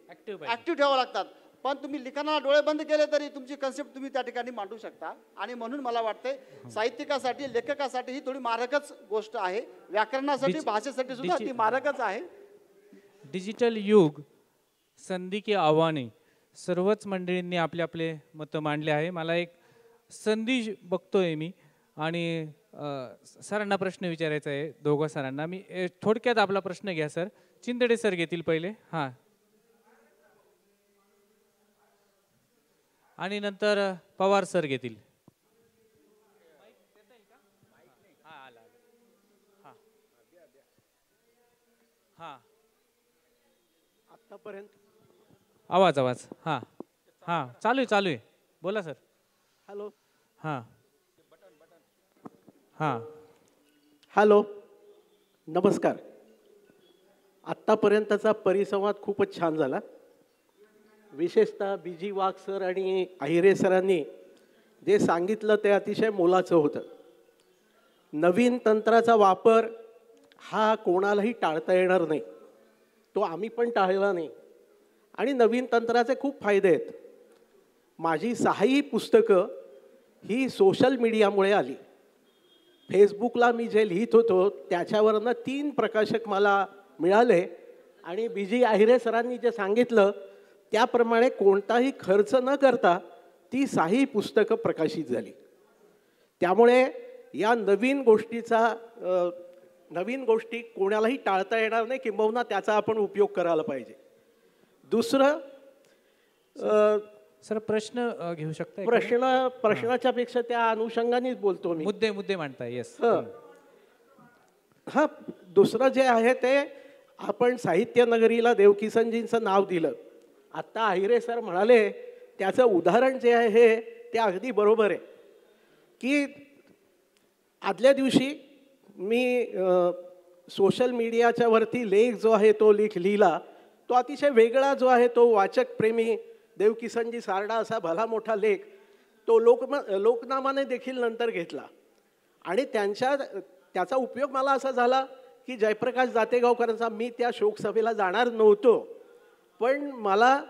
ॲक्टिव्ह ठेवावं लागतात. पण तुम्ही लिखाणाला डोळे बंद केले तरी तुमची कन्सेप्ट तुम्ही त्या ठिकाणी मांडू शकता. आणि म्हणून मला वाटतंय साहित्यिकासाठी, लेखकासाठी ही थोडी मारकच गोष्ट आहे. व्याकरणासाठी, भाषेसाठी सुद्धा ती मारकच आहे. डिजिटल युग, संधी की आव्हाने, सर्वच मंडळींनी आपले आपले मतं मांडले आहे. मला एक संधी बघतोय मी आणि सरांना प्रश्न विचारायचा आहे, दोघं सरांना. मी थोडक्यात आपला प्रश्न घ्या सर. चिंदडे सर घेतील पहिले, हां, आणि नंतर पवार सर घेतील. आतापर्यंत आवाज हां हां चालू आहे बोला सर. हॅलो हां हां हॅलो नमस्कार. आत्तापर्यंतचा परिसंवाद खूपच छान झाला. विशेषतः BG वाघ सर आणि अहिरे सरांनी जे सांगितलं ते अतिशय मोलाचं होतं. नवीन तंत्राचा वापर हा कोणालाही टाळता येणार नाही, तो आम्ही पण टाळला नाही. आणि नवीन तंत्राचे खूप फायदे आहेत. माझी 6ही पुस्तकं ही सोशल मीडियामुळे आली. फेसबुकला मी जे लिहित होतो त्याच्यावरनं 3 प्रकाशक मला मिळाले आणि BG अहिरे सरांनी जे सांगितलं त्याप्रमाणे कोणताही खर्च न करता ती 6ही पुस्तकं प्रकाशित झाली. त्यामुळे या नवीन गोष्टी कोणालाही टाळता येणार नाही, किंबहुना त्याचा आपण उपयोग करायला पाहिजे. दुसरं सर प्रश्न घेऊ शकता? प्रश्नाच्या पेक्षा त्या अनुषंगानेच बोलतो मी. मुद्दे मांडताय. येस. हां, दुसरं जे आहे ते आपण साहित्य नगरीला देवकिसनजींचं नाव दिलं. आत्ता अहिरे सर म्हणाले त्याचं उदाहरण जे आहे ते अगदी बरोबर आहे की आदल्या दिवशी मी सोशल मीडियाच्या वरती लेख जो आहे तो लेख लिहिला. तो अतिशय वेगळा जो आहे तो वाचकप्रेमी देवकिसनजी सारडा असा भला मोठा लेख तो लोकनामाने देखील नंतर घेतला आणि त्याचा उपयोग मला असा झाला की जयप्रकाश जातेगावकरांचा मी त्या शोकसभेला जाणार नव्हतो, पण मला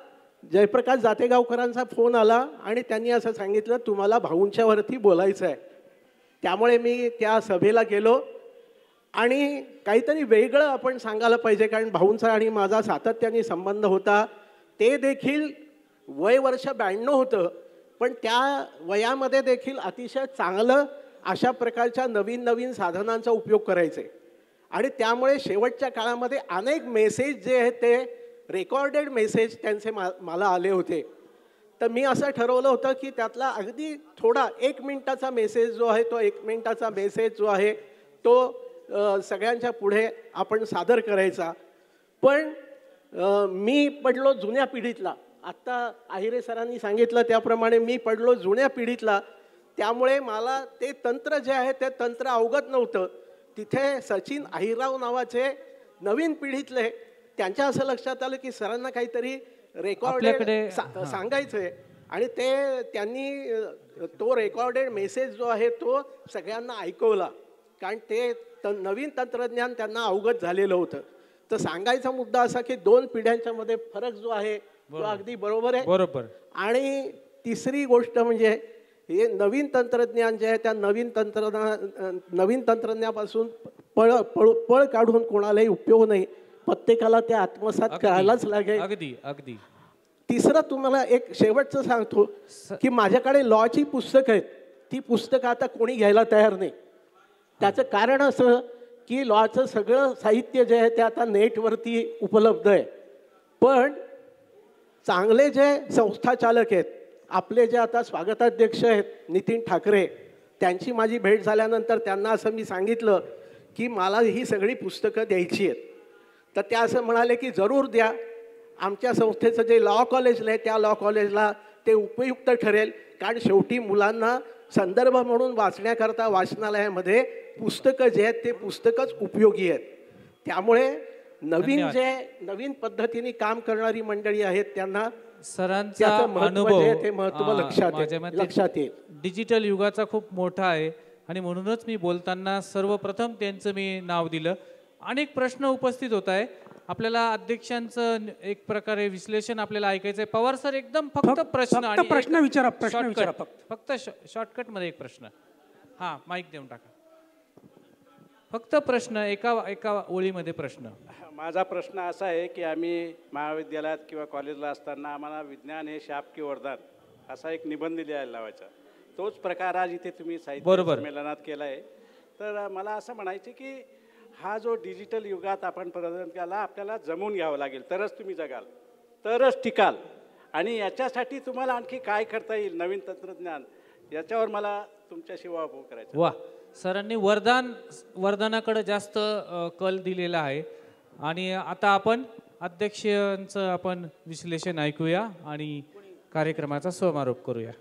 जयप्रकाश जातेगावकरांचा फोन आला आणि त्यांनी असं सांगितलं तुम्हाला भाऊंच्या वरती बोलायचं आहे. त्यामुळे मी त्या सभेला गेलो आणि काहीतरी वेगळं आपण सांगायला पाहिजे कारण भाऊंचा आणि माझा सातत्याने संबंध होता. ते देखील वय वर्ष 92 होतं, पण त्या वयामध्ये देखील अतिशय चांगलं अशा प्रकारच्या नवीन नवीन साधनांचा उपयोग करायचे आणि त्यामुळे शेवटच्या काळामध्ये अनेक मेसेज जे आहेत ते रेकॉर्डेड मेसेज त्यांचे मला आले होते. तर मी असं ठरवलं होतं की त्यातला अगदी थोडा 1 मिनिटाचा मेसेज जो आहे तो 1 मिनिटाचा मेसेज जो आहे तो सगळ्यांच्या पुढे आपण सादर करायचा. पण मी पडलो जुन्या पिढीतला. आत्ता अहिरे सरांनी सांगितलं त्याप्रमाणे मी पडलो जुन्या पिढीतला. त्यामुळे मला ते तंत्र जे आहे ते तंत्र अवगत नव्हतं. तिथे सचिन अहिरराव नावाचे नवीन पिढीतले त्यांच्या असं लक्षात आलं की सरांना काहीतरी रेकॉर्डेड सांगायचं आहे आणि त्यांनी तो रेकॉर्डेड मेसेज जो आहे तो सगळ्यांना ऐकवला कारण ते नवीन तंत्रज्ञान त्यांना अवगत झालेलं होतं. तर सांगायचा मुद्दा असा की 2 पिढ्यांच्या मध्ये फरक जो आहे तो अगदी बरोबर आहे. बरोबर. आणि तिसरी गोष्ट म्हणजे हे नवीन तंत्रज्ञान जे आहे त्या नवीन तंत्रज्ञानापासून पळ काढून कोणालाही उपयोग नाही. प्रत्येकाला ते आत्मसात करायलाच लागेल. अगदी अगदी. तिसरं तुम्हाला एक शेवटचं सांगतो की माझ्याकडे लॉची पुस्तकं आहेत. ती पुस्तकं आता कोणी घ्यायला तयार नाही. त्याचं कारण असं की लॉचं सगळं साहित्य जे आहे ते आता नेटवरती उपलब्ध आहे. पण चांगले जे संस्था चालक आहेत आपले जे आता स्वागताध्यक्ष आहेत नितीन ठाकरे त्यांची माझी भेट झाल्यानंतर त्यांना असं मी सांगितलं की मला ही सगळी पुस्तकं द्यायची आहेत. तर त्या असं म्हणाले की जरूर द्या. आमच्या संस्थेचं जे लॉ कॉलेजला आहे त्या लॉ कॉलेजला ते उपयुक्त ठरेल कारण शेवटी मुलांना संदर्भ म्हणून वाचण्याकरता वाचनालयामध्ये पुस्तकं जे आहेत ते पुस्तकंच उपयोगी आहेत. त्यामुळे नवीन पद्धतीने काम करणारी मंडळी आहेत त्यांना सरांचा महत्त्व लक्षात येईल. डिजिटल युगाचा खूप मोठा आहे आणि म्हणूनच मी बोलताना सर्वप्रथम त्यांचं मी नाव दिलं. अनेक प्रश्न उपस्थित होत आहे. आपल्याला अध्यक्षांचं एक प्रकारे विश्लेषण आपल्याला ऐकायचं आहे. पवार सर एकदम फक्त प्रश्न विचारा. फक्त शॉर्टकट मध्ये एक प्रश्न. हा माईक देऊन टाका. फक्त प्रश्न एका ओळीमध्ये प्रश्न. माझा प्रश्न असा आहे की आम्ही महाविद्यालयात किंवा कॉलेजला असताना आम्हाला विज्ञान हे शाप की वरदान असा एक निबंध लिहायला लावायचा. तोच प्रकार आज इथे तुम्ही साहित्य संमेलनात केला आहे. तर मला असं म्हणायचं की हा जो डिजिटल युगात आपण प्रदान केला आपल्याला जमून घ्यावं लागेल तरच तुम्ही जगाल तरच टिकाल. आणि याच्यासाठी तुम्हाला आणखी काय करता येईल नवीन तंत्रज्ञान याच्यावर मला तुमच्याशी वापर करायचं. वा. सरांनी वरदानाकडे जास्त कल दिलेला आहे. आणि आता आपण अध्यक्षांचं आपण विश्लेषण ऐकूया आणि कार्यक्रमाचा समारोप करूया.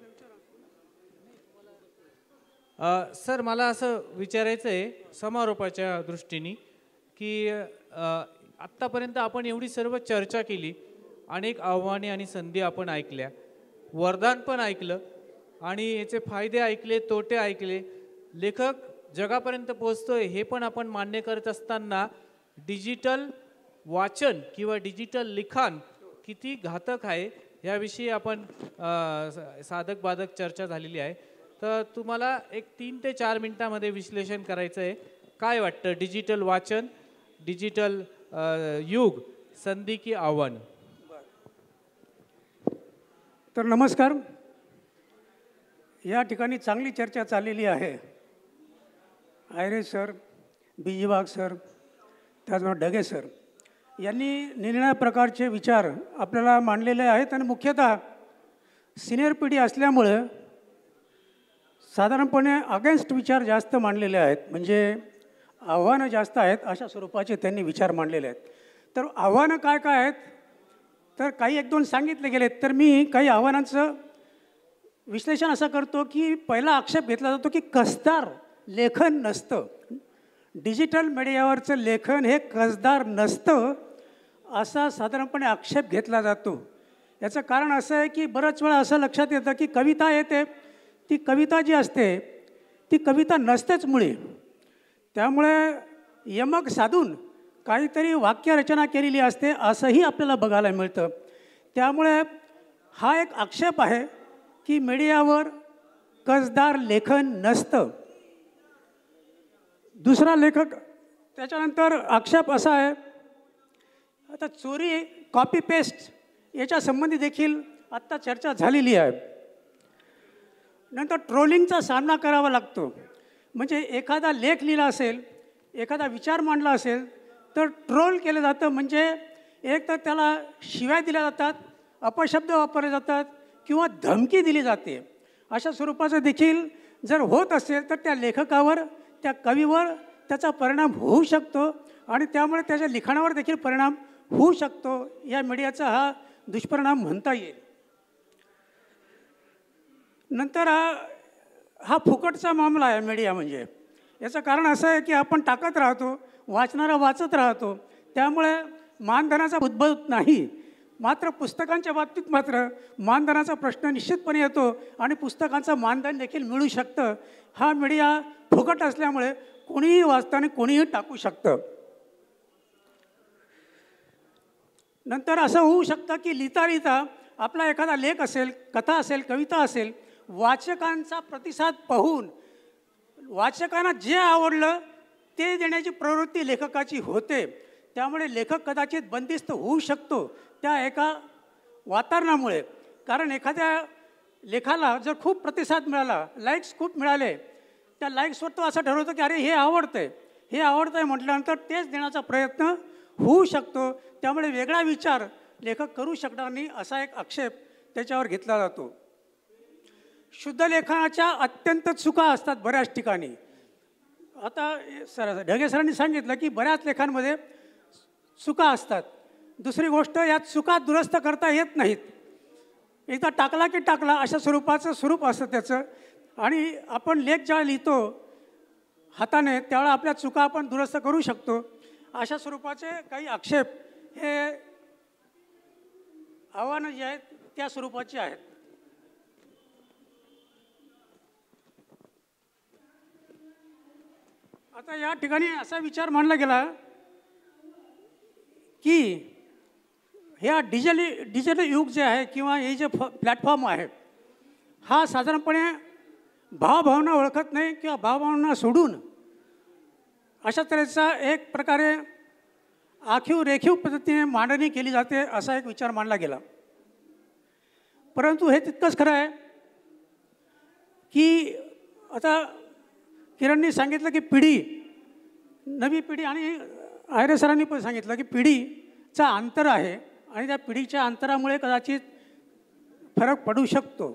सर मला असं विचारायचं आहे समारोपाच्या दृष्टीने की आत्तापर्यंत आपण एवढी सर्व चर्चा केली, अनेक आव्हाने आणि संधी आपण ऐकल्या, वरदान पण ऐकलं आणि याचे फायदे ऐकले, तोटे ऐकले, लेखक जगापर्यंत पोहोचतोय हे पण आपण मान्य करत असताना डिजिटल वाचन किंवा डिजिटल लिखाण किती घातक आहे याविषयी आपण साधक बाधक चर्चा झालेली आहे. तर तुम्हाला एक 3 ते 4 मिनिटांमध्ये विश्लेषण करायचं आहे. काय वाटतं डिजिटल वाचन, डिजिटल युग, संधी की आव्हान? तर नमस्कार. या ठिकाणी चांगली चर्चा चाललेली आहे. Ayare sir, B G. Wagh sir, त्याचबरोबर ढगे सर यांनी निरनिराळ्या प्रकारचे विचार आपल्याला मांडलेले आहेत आणि मुख्यतः सिनियर पिढी असल्यामुळं साधारणपणे अगेन्स्ट विचार जास्त मांडलेले आहेत, म्हणजे आव्हानं जास्त आहेत अशा स्वरूपाचे त्यांनी विचार मांडलेले आहेत. तर आव्हानं काय काय आहेत, तर काही एक दोन सांगितले गेलेत. तर मी काही आव्हानांचं विश्लेषण असं करतो की पहिला आक्षेप घेतला जातो की कसदार लेखन नसतं. डिजिटल मीडियावरचं लेखन हे कसदार नसतं असा साधारणपणे आक्षेप घेतला जातो. याचं कारण असं आहे की बऱ्याच वेळा असं लक्षात येतं की कविता येते, ती कविता जी असते ती कविता नसतेच मुळी. त्यामुळे यमक साधून काहीतरी वाक्यरचना केलेली असते असंही आपल्याला बघायला मिळतं. त्यामुळे हा एक आक्षेप आहे की मीडियावर कसदार लेखन नसतं. दुसरा लेखक त्याच्यानंतर आक्षेप असा आहे, आता चोरी कॉपी पेस्ट याच्या संबंधी देखील आत्ता चर्चा झालेली आहे. नंतर ट्रोलिंगचा सामना करावा लागतो. म्हणजे एखादा लेख लिहिला असेल, एखादा विचार मांडला असेल तर ट्रोल केलं जातं. म्हणजे एक तर त्याला शिव्या दिल्या जातात, अपशब्द वापरले जातात किंवा धमकी दिली जाते. अशा स्वरूपाचं देखील जर होत असेल तर त्या लेखकावर, त्या कवीवर त्याचा परिणाम होऊ शकतो आणि त्यामुळे त्याच्या लिखाणावर देखील परिणाम होऊ शकतो. या मीडियाचा हा दुष्परिणाम म्हणता येईल. नंतर हा फुकटचा मामला आहे मीडिया. म्हणजे याचं कारण असं आहे की आपण टाकत राहतो, वाचणारा वाचत राहतो, त्यामुळे मानधनाचा उद्भवत नाही. मात्र पुस्तकांच्या बाबतीत मात्र मानधनाचा प्रश्न निश्चितपणे येतो आणि पुस्तकांचं मानधन देखील मिळू शकतं. हा मीडिया फुकट असल्यामुळे कोणीही वाचतं आणि कोणीही टाकू शकतं. नंतर असं होऊ शकतं की लिहिता लिहिता आपला एखादा लेख असेल, कथा असेल, कविता असेल, वाचकांचा प्रतिसाद पाहून वाचकांना जे आवडलं ते देण्याची प्रवृत्ती लेखकाची होते. त्यामुळे लेखक कदाचित बंदिस्त होऊ शकतो त्या एका वातावरणामुळे. कारण एखाद्या लेखाला जर खूप प्रतिसाद मिळाला, लाईक्स खूप मिळाले, त्या लाईक्सवर तो असं ठरवतो की अरे हे आवडतं आहे, हे आवडतं आहे म्हटल्यानंतर तेच देण्याचा प्रयत्न होऊ शकतो. त्यामुळे वेगळा विचार लेखक करू शकणार नाही असा एक आक्षेप त्याच्यावर घेतला जातो. शुद्ध लेखनाच्या अत्यंत चुका असतात बऱ्याच ठिकाणी. आता ढगे सरांनी सांगितलं की बऱ्याच लेखांमध्ये चुका असतात. दुसरी गोष्ट, या चुका दुरुस्त करता येत नाहीत. एकदा टाकला की टाकला अशा स्वरूपाचं स्वरूप असतं त्याचं. आणि आपण लेख जेव्हा लिहितो हाताने त्यावेळेला आपल्या चुका आपण दुरुस्त करू शकतो. अशा स्वरूपाचे काही आक्षेप हे आव्हानं जी आहेत त्या स्वरूपाची आहेत. आता या ठिकाणी असा विचार मांडला गेला की ह्या डिजिटल युग जे आहे किंवा हे जे प्लॅटफॉर्म आहे हा साधारणपणे भावभावना ओळखत नाही किंवा भावभावना सोडून अशा तऱ्हेचा एक प्रकारे आखीव रेखीव पद्धतीने मांडणी केली जाते असा एक विचार मांडला गेला. परंतु हे तितकंच खरं आहे की आता किरणनी सांगितलं की पिढी, नवी पिढी आणि आयरे सरांनी पण सांगितलं की पिढीचा अंतर आहे आणि त्या पिढीच्या अंतरामुळे कदाचित फरक पडू शकतो.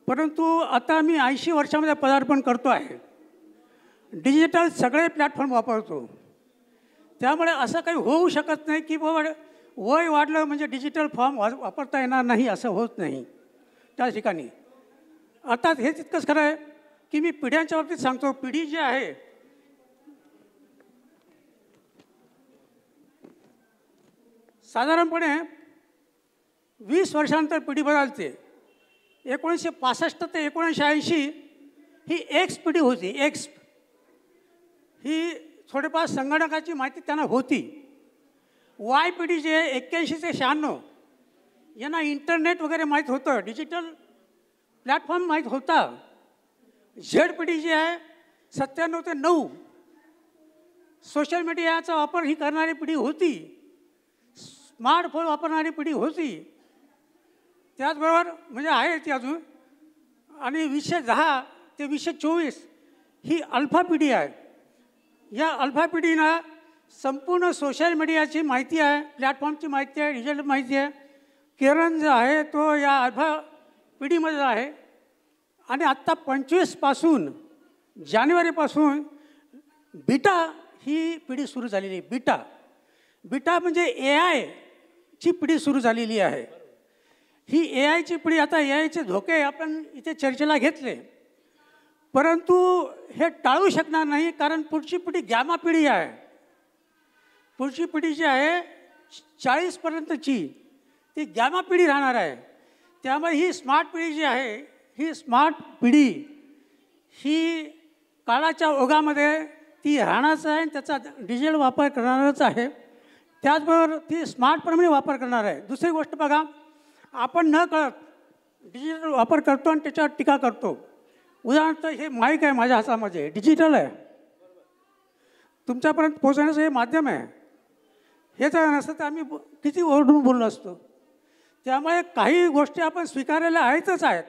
परंतु आता मी 80 वर्षामध्ये पदार्पण करतो आहे, डिजिटल सगळे प्लॅटफॉर्म वापरतो. त्यामुळे असं काही होऊ शकत नाही की बाबा वय वाढलं म्हणजे डिजिटल फॉर्म वापरता येणार नाही, असं होत नाही त्या ठिकाणी. आता हे तितकंच खरं आहे की मी पिढ्यांच्या बाबतीत सांगतो. पिढी जी आहे साधारणपणे 20 वर्षानंतर पिढी बदलते. 1965 ते 1980 ही एक्स पिढी होती. एक्स ही थोडेफार संगणकाची माहिती त्यांना होती. वाय पिढी जी आहे 81 ते 96 यांना इंटरनेट वगैरे माहीत होतं, डिजिटल प्लॅटफॉर्म माहीत होता. झेड पिढी जी आहे 97 ते 9 सोशल मीडियाचा वापर ही करणारी पिढी होती, स्मार्टफोन वापरणारी पिढी होती. त्याचबरोबर म्हणजे आहे ती अजून. आणि 2010 ते 2024 ही अल्फा पिढी आहे. या अल्फा पिढीला संपूर्ण सोशल मीडियाची माहिती आहे, प्लॅटफॉर्मची माहिती आहे, डिजिटल माहिती आहे. किरण जो आहे तो या अल्फा पिढीमध्ये आहे. आणि आत्ता 25पासून जानेवारीपासून बीटा ही पिढी सुरू झालेली आहे. बीटा बीटा म्हणजे AI ची पिढी सुरू झालेली आहे. ही AI ची पिढी, आता AI चे धोके आपण इथे चर्चेला घेतले, परंतु हे टाळू शकणार नाही, कारण पुढची पिढी गॅमा पिढी आहे. पुढची पिढी जी आहे 40पर्यंतची ती गॅमा पिढी राहणार आहे. त्यामुळे ही स्मार्ट पिढी जी आहे, ही स्मार्ट पिढी ही काळाच्या ओघामध्ये ती राहणारच आहे आणि त्याचा डिजिटल वापर करणारच आहे. त्याचबरोबर ती स्मार्टप्रमाणे वापर करणार आहे. दुसरी गोष्ट बघा, आपण न कळत डिजिटल वापर करतो आणि त्याच्यावर टीका करतो. उदाहरणार्थ हे माईक आहे माझ्या हातामध्ये, डिजिटल आहे, तुमच्यापर्यंत पोहोचण्याचं हे माध्यम आहे. हे जर नसतं तर आम्ही किती ओरडून बोललो असतो. त्यामुळे काही गोष्टी आपण स्वीकारलेल्या आहेतच आहेत.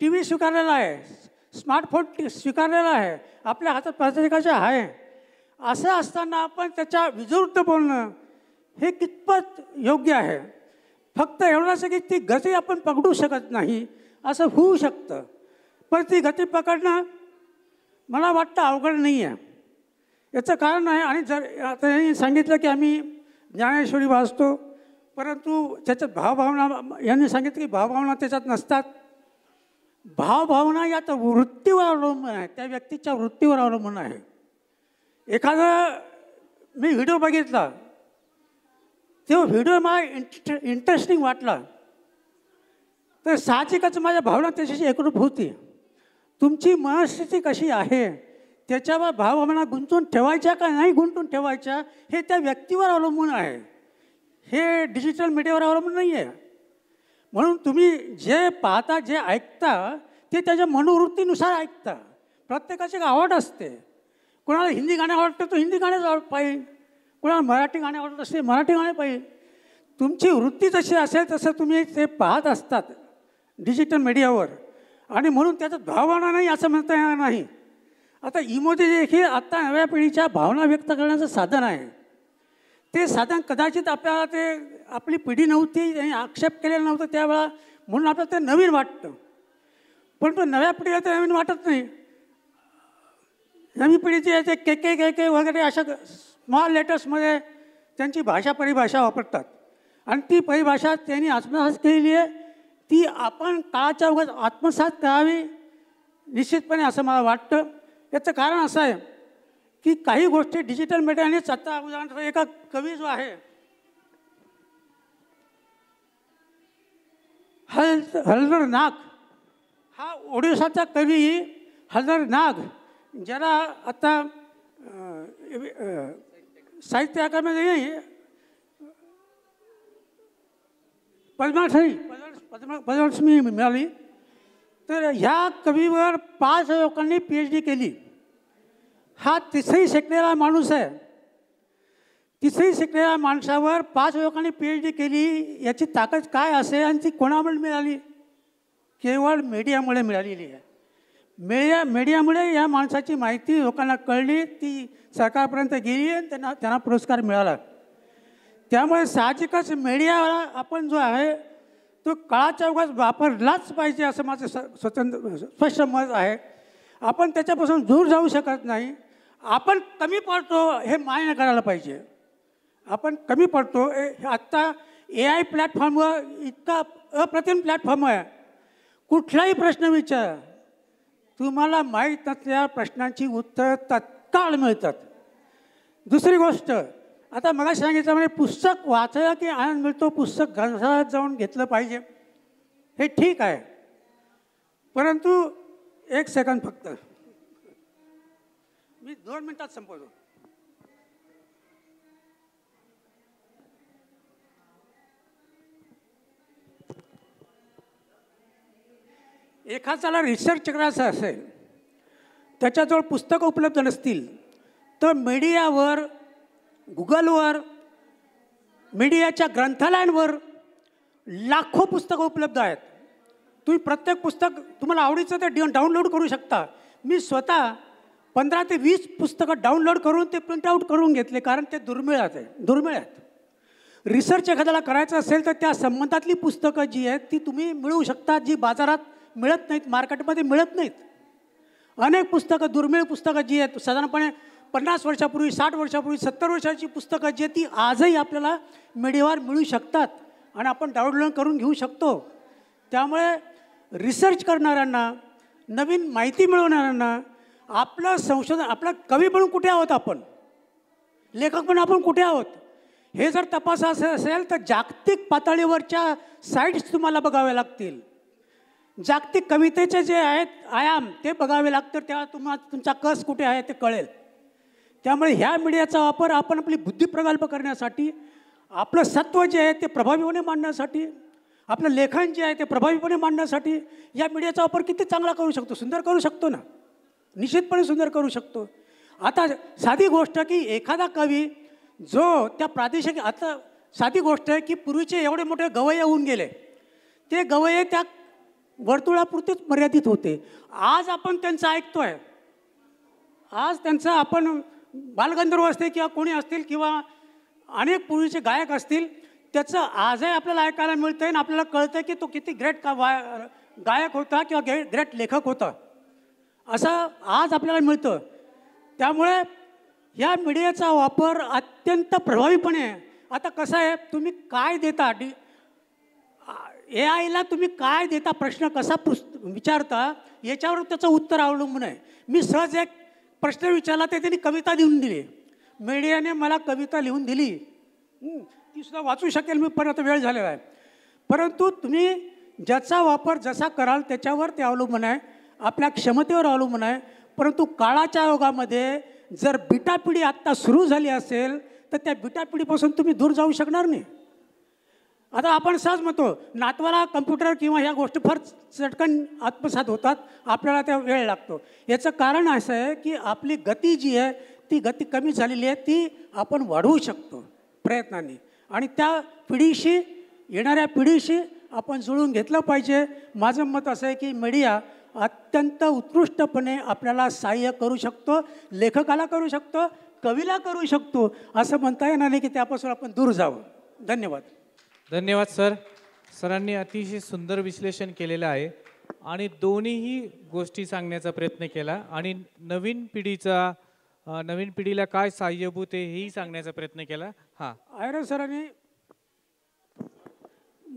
TV स्वीकारलेला आहे, स्मार्टफोन स्वीकारलेला आहे, आपल्या हातात प्रत्येकाच्या आहे. असं असताना आपण त्याच्या विरुद्ध बोलणं हे कितपत योग्य आहे? फक्त एवढंच की ती गती आपण पकडू शकत नाही असं होऊ शकतं, पण ती गती पकडणं मला वाटतं अवघड नाही आहे. याचं कारण आहे, आणि जर आता यांनी सांगितलं की आम्ही ज्ञानेश्वरी वाचतो, परंतु त्याच्यात भावभावना, यांनी सांगितलं की भावभावना त्याच्यात नसतात. भावभावना या तर वृत्तीवर अवलंबून आहे, त्या व्यक्तीच्या वृत्तीवर अवलंबून आहे. एखादा मी व्हिडिओ बघितला, तो व्हिडिओ मला इंटरेस्टिंग वाटला, तर साहजिकच माझ्या भावना त्याच्याशी एकरूप होती. तुमची मनस्थिती कशी आहे त्याच्यावर भावभावना गुंतवून ठेवायच्या का नाही गुंतवून ठेवायच्या हे त्या व्यक्तीवर अवलंबून आहे, हे डिजिटल मीडियावर अवलंबून नाही आहे. म्हणून तुम्ही जे पाहता, जे ऐकता, ते त्याच्या मनोवृत्तीनुसार ऐकता. प्रत्येकाची आवड असते. कोणाला हिंदी गाणे आवडतं तो हिंदी गाणेच पाहिजे, कोणाला मराठी गाणे आवडत असते मराठी गाणे पाहिजे. तुमची वृत्ती जशी असेल तसं तुम्ही ते पाहत असतात डिजिटल मीडियावर, आणि म्हणून त्याच्यात भावना नाही असं म्हणता येणार नाही. आता इमोजी हे आत्ता नव्या पिढीच्या भावना व्यक्त करण्याचं साधन आहे. ते साधन कदाचित आपल्याला ते आपली पिढी नव्हती, त्यांनी आक्षेप केलेला नव्हता त्यावेळा, म्हणून आपल्याला ते नवीन वाटतं. परंतु नव्या पिढीला ते नवीन वाटत नाही. नवीन पिढीचे याचे के वगैरे अशा स्मॉल लेटर्समध्ये त्यांची परिभाषा वापरतात, आणि ती परिभाषा त्यांनी आत्मसात केलेली आहे. ती आपण काळाच्या ओघात आत्मसात करावी निश्चितपणे असं मला वाटतं. याचं कारण असं आहे की काही गोष्टी डिजिटल मीडियानेच, आता उदाहरणार्थ एका कवी जो आहे हलधर नाग, हा ओडिसाचा कवी हलधर नाग, ज्याला आता साहित्य अकादमीमध्ये पद्मश्री मिळाली. तर ह्या कवीवर 5 लोकांनी PhD केली. हा तिसरी शिकलेला माणूस आहे. तिसरी शिकलेल्या माणसावर 5 लोकांनी PhD केली. याची ताकद काय असेल आणि ती कोणामुळे मिळाली? केवळ मीडियामुळे मिळालेली आहे. मीडियामुळे या माणसाची माहिती लोकांना कळली, ती सरकारपर्यंत गेली आणि त्यांना पुरस्कार मिळाला. त्यामुळे साहजिकच मीडियाला आपण जो आहे तो काळाच्या ओघात वापरलाच पाहिजे असं माझं स्पष्ट मत आहे. आपण त्याच्यापासून दूर जाऊ शकत नाही. आपण कमी पडतो हे मान्य करायला पाहिजे. आपण कमी पडतो. आत्ता AI प्लॅटफॉर्मवर इतका अप्रतिम प्लॅटफॉर्म आहे. कुठलाही प्रश्न विचार, तुम्हाला माहीत नसलेल्या प्रश्नांची उत्तरं तत्काळ मिळतात. दुसरी गोष्ट, आता मला सांगितलं म्हणजे पुस्तक वाचायला की आनंद मिळतो, पुस्तक ग्रंथालयात जाऊन घेतलं पाहिजे, हे ठीक आहे. परंतु 1 सेकंद फक्त, मी 2 मिनिटात संपवतो. एखाद्याला रिसर्च करायचं असेल, त्याच्याजवळ पुस्तकं उपलब्ध नसतील तर मीडियावर, गुगलवर, मीडियाच्या ग्रंथालयांवर लाखो पुस्तकं उपलब्ध आहेत. तुम्ही प्रत्येक पुस्तक तुम्हाला आवडीचं ते डाउनलोड करू शकता. मी स्वतः 15 ते 20 पुस्तकं डाउनलोड करून ते प्रिंटआउट करून घेतले, कारण ते दुर्मिळ आहेत. रिसर्च एखाद्याला करायचं असेल तर त्या संबंधातली पुस्तकं जी आहेत ती तुम्ही मिळवू शकता, जी बाजारात मिळत नाहीत, मार्केटमध्ये मिळत नाहीत. अनेक पुस्तकं, दुर्मिळ पुस्तकं जी आहेत, साधारणपणे 50 वर्षापूर्वी, 60 वर्षापूर्वी, 70 वर्षाची पुस्तकं जे ती आजही आपल्याला मीडियावर मिळू शकतात आणि आपण डाउनलोड करून घेऊ शकतो. त्यामुळे रिसर्च करणाऱ्यांना, नवीन माहिती मिळवणाऱ्यांना, आपलं संशोधन, आपला कवी म्हणून कुठे आहोत आपण, लेखक म्हणून आपण कुठे आहोत, हे जर तपासायचं असेल तर जागतिक पातळीवरच्या साईट्स तुम्हाला बघाव्या लागतील. जागतिक कवितेचे जे आहेत आयाम ते बघावे लागतील, तेव्हा तुम्हाला तुमचा कस कुठे आहे ते कळेल. त्यामुळे ह्या मीडियाचा वापर आपण आपली बुद्धी प्रगल्भ करण्यासाठी, आपलं सत्व जे आहे ते प्रभावीपणे मांडण्यासाठी, आपलं लेखन जे आहे ते प्रभावीपणे मांडण्यासाठी या मीडियाचा वापर किती चांगला करू शकतो, सुंदर करू शकतो ना, निश्चितपणे सुंदर करू शकतो. आता साधी गोष्ट की एखादा कवी जो त्या प्रादेशिक, आता साधी गोष्ट आहे की पूर्वीचे एवढे मोठे गवये होऊन गेले, ते गवये त्या वर्तुळापुरतेच मर्यादित होते. आज आपण त्यांचं ऐकतोय, आज त्यांचं आपण बालगंधर्व असते किंवा कोणी असतील किंवा अनेक पूर्वीचे गायक असतील, त्याचं आजही आपल्याला ऐकायला मिळतं आणि आपल्याला कळतं की तो किती ग्रेट गायक होता किंवा ग्रेट लेखक होता, असं आज आपल्याला मिळतं. त्यामुळे या मीडियाचा वापर अत्यंत प्रभावीपणे, आता कसं आहे, तुम्ही काय देता, AI ला तुम्ही काय देता, प्रश्न कसा विचारता याच्यावर त्याचं उत्तर अवलंबून आहे. मी सहज एक प्रश्न विचारला तर त्यांनी कविता लिहून दिली, मीडियाने मला कविता लिहून दिली, ती सुद्धा वाचू शकेल मी, पण आता वेळ झालेला आहे. परंतु तुम्ही ज्याचा वापर जसा कराल त्याच्यावर ते अवलंबून आहे, आपल्या क्षमतेवर अवलंबून आहे. परंतु काळाच्या योगामध्ये जर बिटा पिढी आत्ता सुरू झाली असेल तर त्या बिटा पिढीपासून तुम्ही दूर जाऊ शकणार नाही. आता आपण सहज म्हणतो नातवाला कम्प्युटर किंवा ह्या गोष्टी फार चटकन आत्मसात होतात, आपल्याला त्या वेळ लागतो. याचं कारण असं आहे की आपली गती जी आहे ती गती कमी झालेली आहे, ती आपण वाढवू शकतो प्रयत्नांनी, आणि त्या पिढीशी, येणाऱ्या पिढीशी आपण जुळून घेतलं पाहिजे. माझं मत असं आहे की मीडिया अत्यंत उत्कृष्टपणे आपल्याला सहाय्य करू शकतो, लेखकाला करू शकतो, कवीला करू शकतो. असं म्हणता येणार नाही की त्यापासून आपण दूर जावं. धन्यवाद. धन्यवाद सर. सरांनी अतिशय सुंदर विश्लेषण केलेलं आहे आणि दोन्हीही गोष्टी सांगण्याचा प्रयत्न केला आणि नवीन पिढीला काय सहाय्यभूत आहे हेही सांगण्याचा प्रयत्न केला. हां, आयरे सरांनी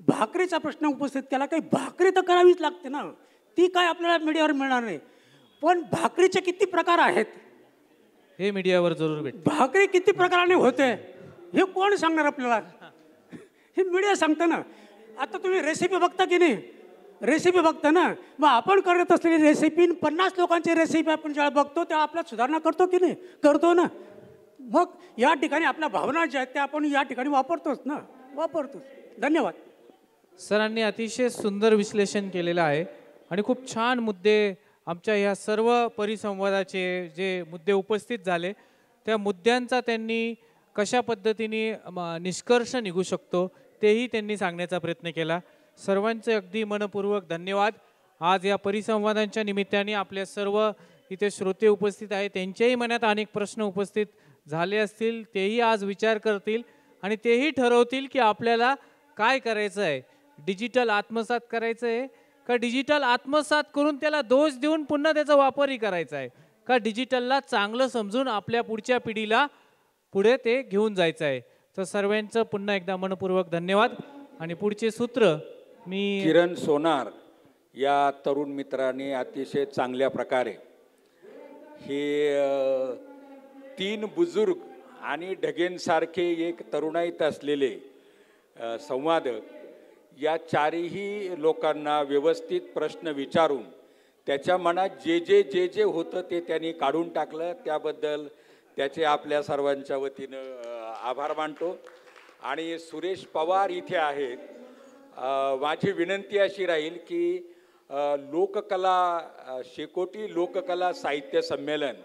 भाकरीचा प्रश्न उपस्थित केला. काही भाकरी तर करावीच लागते ना, ती काय आपल्याला मीडियावर मिळणार नाही. पण भाकरीचे किती प्रकार आहेत हे मीडियावर जरूर भेट. भाकरी किती प्रकाराने होते हे कोण सांगणार आपल्याला, हे मीडिया सांगतं ना. आता तुम्ही रेसिपी बघता की नाही, रेसिपी बघता ना, मग आपण करत असलेली रेसिपी 50 लोकांची रेसिपी आपण जेव्हा बघतो तेव्हा आपल्यात सुधारणा करतो की नाही, करतो ना. मग या ठिकाणी आपल्या भावना ज्या आहेत त्या आपण या ठिकाणी वापरतोच ना, वापरतोच. धन्यवाद. सरांनी अतिशय सुंदर विश्लेषण केलेलं आहे आणि खूप छान मुद्दे, आमच्या ह्या सर्व परिसंवादाचे जे मुद्दे उपस्थित झाले त्या मुद्द्यांचा त्यांनी कशा पद्धतीने निष्कर्ष निघू शकतो तेही त्यांनी सांगण्याचा प्रयत्न केला. सर्वांचे अगदी मनपूर्वक धन्यवाद. आज या परिसंवादांच्या निमित्ताने आपल्या सर्व इथे श्रोते उपस्थित आहेत, त्यांच्याही मनात अनेक प्रश्न उपस्थित झाले असतील, तेही आज विचार करतील आणि तेही ठरवतील की आपल्याला काय करायचं आहे. डिजिटल आत्मसात करायचं आहे का डिजिटल आत्मसात करून त्याला दोष देऊन पुन्हा त्याचा वापरही करायचा आहे, का डिजिटलला चांगलं समजून आपल्या पुढच्या पिढीला पुढे ते घेऊन जायचं आहे. तर सर्वांचं पुन्हा एकदा मनपूर्वक धन्यवाद. आणि पुढचे सूत्र मी किरण सोनार या तरुण मित्राने अतिशय चांगल्या प्रकारे हे 3 बुजुर्ग आणि ढगेंसारखे एक तरुणाईत असलेले संवादक या चारही लोकांना व्यवस्थित प्रश्न विचारून त्याच्या मनात जे जे होतं ते त्यांनी काढून टाकलं, त्याबद्दल त्याचे आपल्या सर्वांच्या वतीनं आभार मानतो. आणि सुरेश पवार इथे आहेत. माझी विनंती अशी राहील की लोककला शेकोटी लोककला साहित्य संमेलन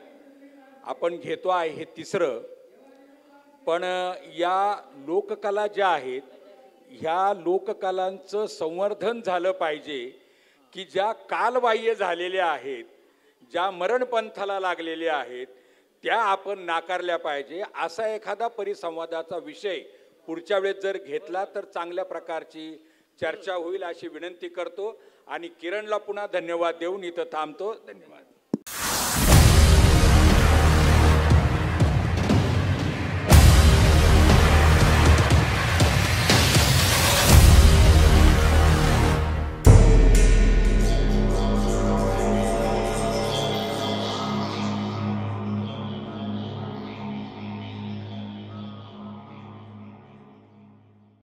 आपण घेतो आहे, हे 3रं. पण या लोककला ज्या आहेत ह्या लोककलांचं संवर्धन झालं पाहिजे की ज्या कालबाह्य झालेल्या आहेत, ज्या मरणपंथाला लागलेल्या आहेत त्या आपण नाकारल्या पाहिजे. असा एखादा परिसंवादाचा विषय पुढच्या वेळेस जर घेतला तर चांगल्या प्रकारची चर्चा होईल अशी विनंती करतो आणि किरणला पुन्हा धन्यवाद देऊन इथं थांबतो. धन्यवाद.